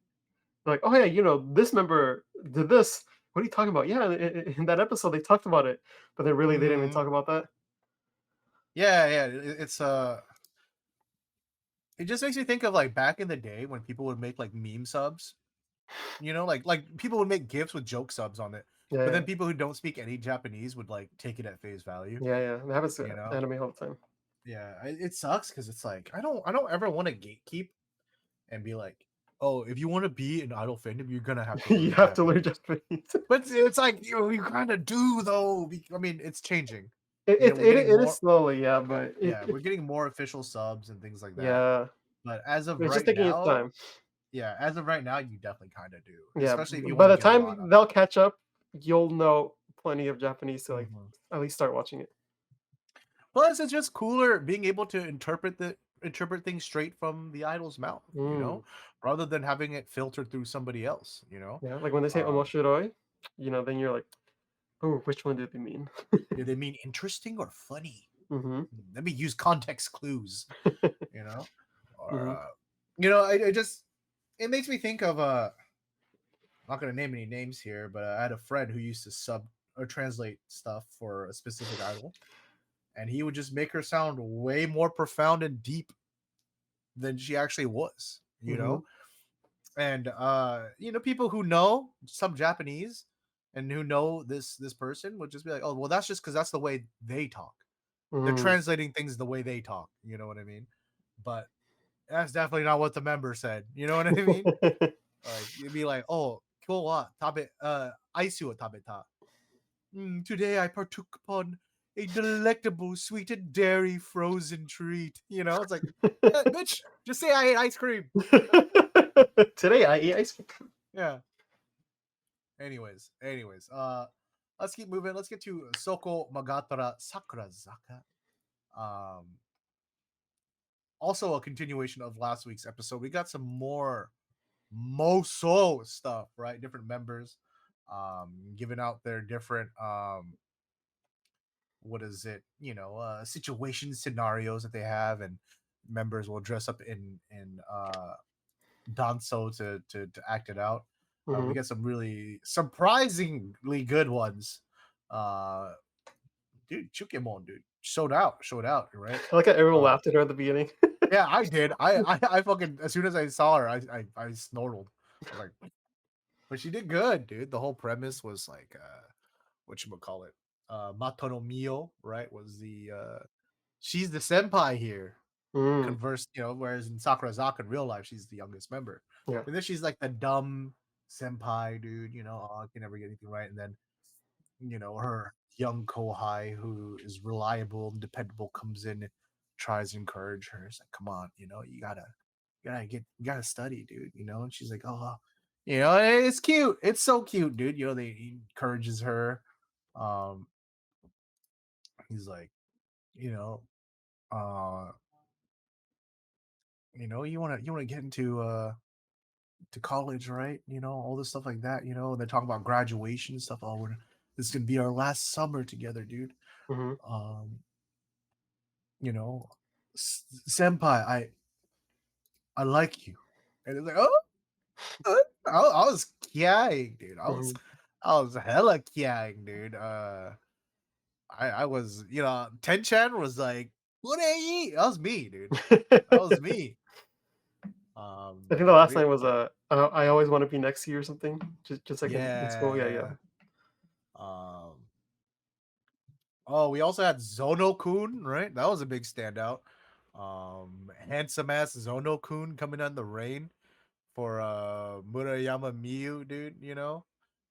they're like, "Oh, yeah, this member did this. What are you talking about? Yeah, in that episode, they talked about it." But then really, they didn't even Mhm. talk about that? Yeah, it's it just makes me think of like back in the day when people would make like meme subs. Like people would make gifs with joke subs on it, Yeah, but yeah. then people who don't speak any Japanese would like take it at face value. Yeah, yeah. It happens You to know, anime all the time. yeah, it sucks because it's like I don't ever want to gatekeep and be like, oh, if you want to be an idol fandom, you're gonna have to You learn have to learn Japanese. Japanese. But it's like you kind of do though. I mean, it's changing. It it We're it getting it is more. slowly, yeah, but Yeah, we're getting more official subs and things like that. yeah, But as of it's just right taking its now, time. yeah, as of right now, you definitely kind of do, Yeah, especially if you by want to the get a lot time they'll catch up, you'll know plenty of Japanese to, like, of. at least start watching it. Plus, it's just cooler being able to interpret things straight from the idol's mouth, Mm, rather than having it filtered through somebody else. yeah, like, when they say Um, "omoshiroi," then you're like, "Oh, which one did they mean?" do they mean interesting or funny? Mhm. Let me use context clues, you know, or Mhm. I just it makes me think of I'm not gonna name any names here, but I had a friend who used to sub or translate stuff for a specific idol, and he would just make her sound way more profound and deep than she actually was. Mhm. And people who know some Japanese and who know this person would just be like, oh well, that's just because that's the way they talk. They're Mm. translating things the way they talk. You know what I mean? But that's definitely not what the member said. You know what I mean? Like you'd be like, oh, cool, what tabe ice wa tabeta. Today I partook upon a delectable sweet and dairy frozen treat. It's like, yeah, bitch, just say I ate ice cream. Today I eat ice cream. Yeah. Anyways, let's keep moving. Let's get to Soko Magatara Sakurazaka. Um, Also a continuation of last week's episode. We got some more Moso stuff, right? Different members, giving out their different what is it? Situation scenarios that they have, and members will dress up in danso to act it out. We Mhm. get some really surprisingly good ones. Uh, dude, Chukemon, dude, showed out, right? I like how everyone Uh, laughed at her at the beginning. yeah, I did. I fucking as soon as I saw her, I snortled. I was like, but she did good, dude. The whole premise was like, what you call it? Matono Mio, right? Was the she's the senpai here. Mm, Converse, whereas in Sakurazaka in real life, she's the youngest member. yeah. And then she's like the dumb senpai dude, I can never get anything right. And then, her young kohai who is reliable and dependable comes in and tries to encourage her. It's like, come on, you gotta study, dude, and she's like, oh, it's cute. It's so cute, dude. They he encourages her. Um, he's like, you know, uh, you wanna get into to college, right? All this stuff like that, and they talk about graduation and stuff. Oh, this is gonna be our last summer together, dude. Mhm. Um, you know, senpai, I like you. And it's like, oh, I was kiaing, dude. Mhm. I was hella kiaing, dude. I was, you know, Tenchan was like, what are you? That was me, dude. That was me. I think the last We, line was, I always wanna be next to you or something, just like in school, yeah, yeah. yeah. Um, oh, we also had Zono-kun, right? That was a big standout. Handsome ass Zono-kun coming on the rain for Murayama Miyu, dude, you know?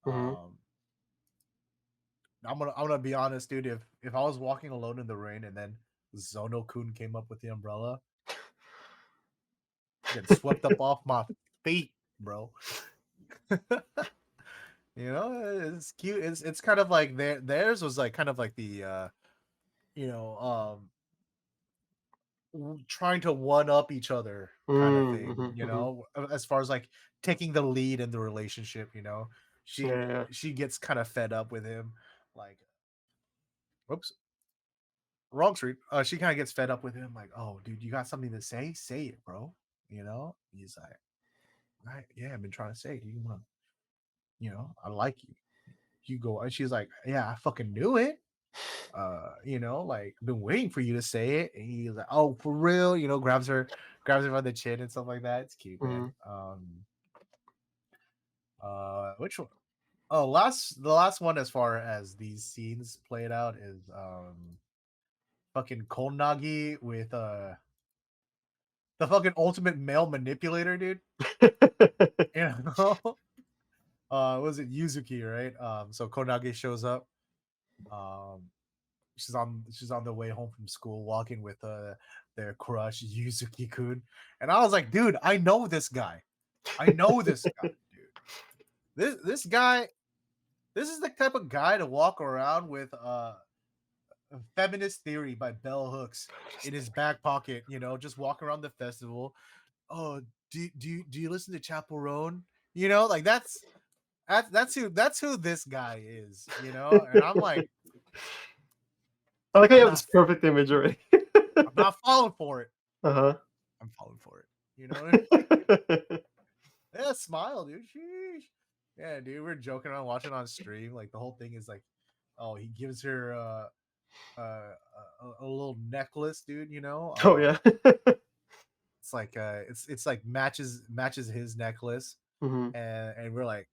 Mhm. Um, I'm gonna be honest, dude. If I was walking alone in the rain and then Zono-kun came up with the umbrella, get swept up off my feet, bro. You know, it's cute. It's kind of like theirs was like kind of like the you know, trying to one up each other kind of Mm, thing, mhm, you mhm. know, as far as like taking the lead in the relationship, you know. Yeah, She yeah, yeah. she gets kind of fed up with him, like, whoops, wrong street. She kind of gets fed up with him, like, oh, dude, you got something to say? Say it, bro. You know, he's like, right, yeah, I've been trying to say it. You want, you know, I like you. You go, and she's like, yeah, I fucking knew it. You know, like been waiting for you to say it. And he's like, oh, for real, you know, grabs her by the chin and stuff like that. It's cute, man. Mhm. Which one? Oh, the last one as far as these scenes played out is fucking Konagi with the fucking ultimate male manipulator, dude. You know? Was it Yuzuki, right? So Konagi shows up. Um she's on the way home from school walking with their crush Yuzuki Kun. And I was like, dude, I know this guy. I know this guy, dude. This guy, this is the type of guy to walk around with Feminist Theory by Bell Hooks in his back pocket, you know, just walk around the festival. Oh, do you listen to Chaperone? You know, like that's who this guy is, you know? And I'm like, I like how you I'm have not this perfect image already. I'm not falling for it. Uh-huh. I'm falling for it. You know? Yeah, smile, dude. Sheesh. Yeah, dude, we're joking around watching on stream. Like the whole thing is like, oh, he gives her a little necklace, dude. You know, Oh, yeah. it's like it's like matches his necklace, Mhm. and we're like,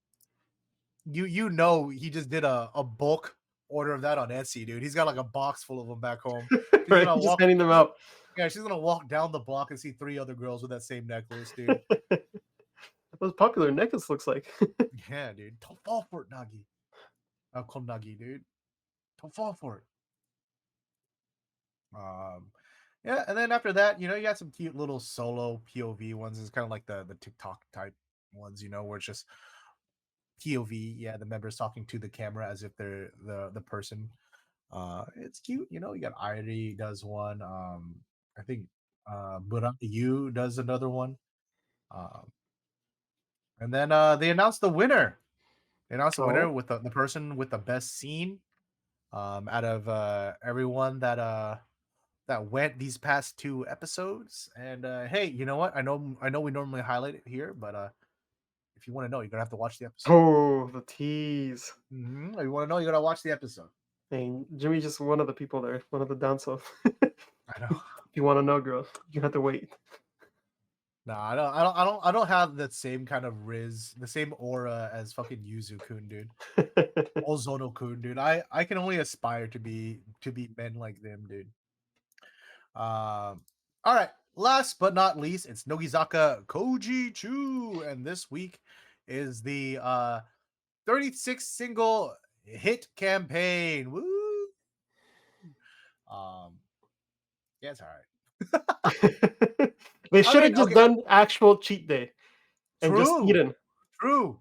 you know, he just did a bulk order of that on Etsy, dude. He's got like a box full of them back home. She's Right, gonna just walk. handing them She's, out. yeah, she's gonna walk down the block and see three other girls with that same necklace, dude. What a popular necklace looks like. Yeah, dude. Don't fall for it, Nagi. Konagi, dude. Don't fall for it. Um, yeah, and then after that, you know, you got some cute little solo POV ones. It's kind of like the TikTok type ones, you know, where it's just POV. Yeah, the members talking to the camera as if they're the person. It's cute, you know. You got Irie does one. I think Yu does another one. Um, and then they announced the winner. They announced the winner Oh. with the person with the best scene. Out of everyone that went these past two episodes. And hey, you know what? I know we normally highlight it here, but if you want to know, you're gonna have to watch the episode. Oh, the tease. If you want to know, you gotta watch the episode. And Jimmy's just one of the people there, one of the down south. I know. If you wanna know, girl, you have to wait. No, I don't have that same kind of riz, the same aura as fucking Yuzu Kun, dude. Ozono Kun, dude. I can only aspire to be men like them, dude. All right. Last but not least, it's Nogizaka Koji Chu, and this week is the 36 single hit campaign. Woo! Um, yeah, it's all right. They I should have mean, just okay, done actual cheat day and just true, eaten, true.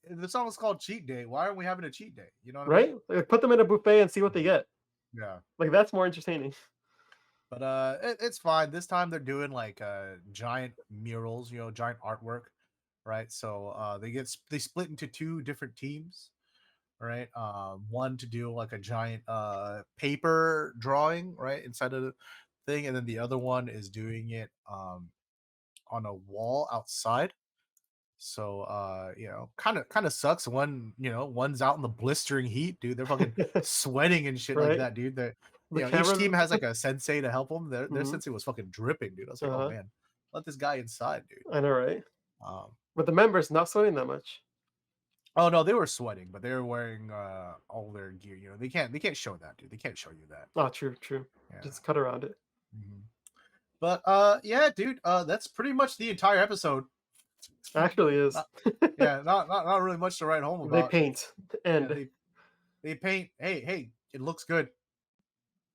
The song is called Cheat Day. Why aren't we having a cheat day? You know what I mean? right? Like, put them in a buffet and see what they get. Yeah. Like, that's more entertaining. But it's fine. This time they're doing like giant murals, you know, giant artwork, right? So they split into two different teams, right? One to do like a giant paper drawing, right, inside of the thing, and then the other one is doing it on a wall outside. So kind of sucks. One's out in the blistering heat, dude. They're fucking sweating and shit like Right? that, dude. That The each cameras. team has like a sensei to help them. Their Mhm. sensei was fucking dripping, dude. I was like, oh Uh-huh. man, let this guy inside, dude. I know, right? Um, But the members not sweating that much. oh no, they were sweating, but they were wearing all their gear. They can't show that, dude. They can't show you that. Oh, true, true. Yeah. Just cut around it. Mhm. But yeah, dude. That's pretty much the entire episode. Actually is. Not, yeah, not really much to write home They about. paint Yeah, and they paint. Hey, it looks good.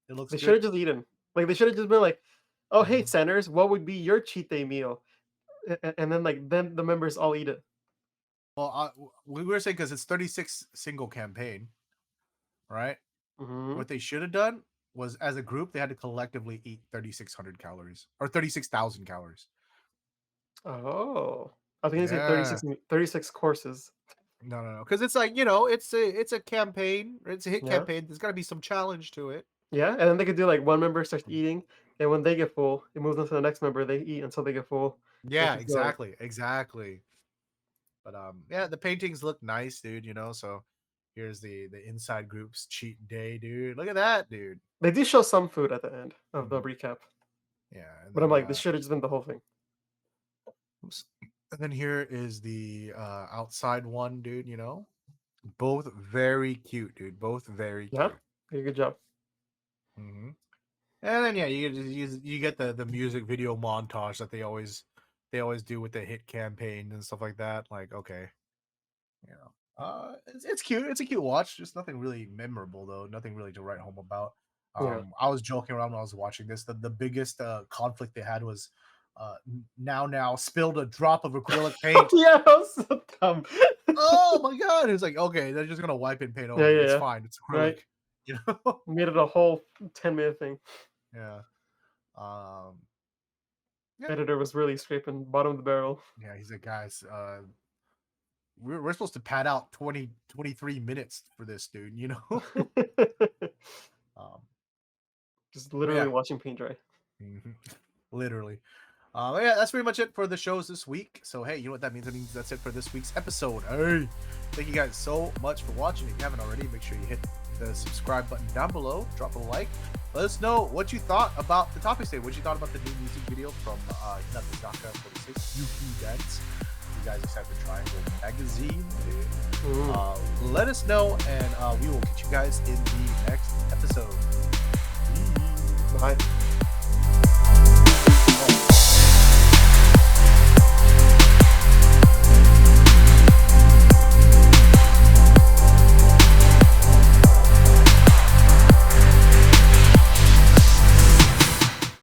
It looks they should good. have just eaten. Like they should have just been like, "Oh, hey, Mhm. centers, what would be your cheat day meal?" And then then the members all eat it. Well, we were saying because it's 36 single campaign, right? Hmm. What they should have done was, as a group, they had to collectively eat 3,600 calories or 36,000 calories. Oh, I think it's say Yeah. 36 courses. No. Because it's like it's a campaign. It's a hit Yeah, campaign. There's got to be some challenge to it. yeah, and then they could do like one member starts eating, and when they get full, it moves on to the next member. They eat until they get full, and Yeah, keep going. exactly. But yeah, the paintings look nice, dude. So here's the inside group's cheat day, dude. Look at that, dude. They do show some food at the end of the Mhm. recap, Yeah, and but I'm then like, this should have just been the whole thing. oops. And then here is the outside one, dude. Both very cute, dude. Both very Yeah, cute. okay, good job. Hmm. And then yeah, you get the music video montage that they always do with the hit campaign and stuff like that. Like, okay, it's cute. It's a cute watch. Just nothing really memorable though. Nothing really to write home about. Yeah. I was joking around when I was watching this. The biggest conflict they had was now spilled a drop of acrylic paint. Yeah, that was so dumb. Oh my god! It's like, okay, they're just gonna wipe and paint Yeah, over it. yeah, It's yeah. fine. It's acrylic. Right. You know? Made it a whole 10-minute thing. Yeah. Um. Yeah. Editor was really scraping bottom of the barrel. Yeah. He's like, guys. We're supposed to pad out 23 minutes for this, dude. um. Just But literally yeah. watching paint dry. Mhm. Literally. Yeah, that's pretty much it for the shows this week. So hey, you know what that means? That means that's it for this week's episode. Hey, thank you guys so much for watching. If you haven't already, make sure you hit the subscribe button down below. Drop a like. Let us know what you thought about the topic today. What you thought about the new music video from Nogizaka46, Yuuhi Dance. You guys excited for Triangle Magazine? Let us know, and we will catch you guys in the next episode. Bye.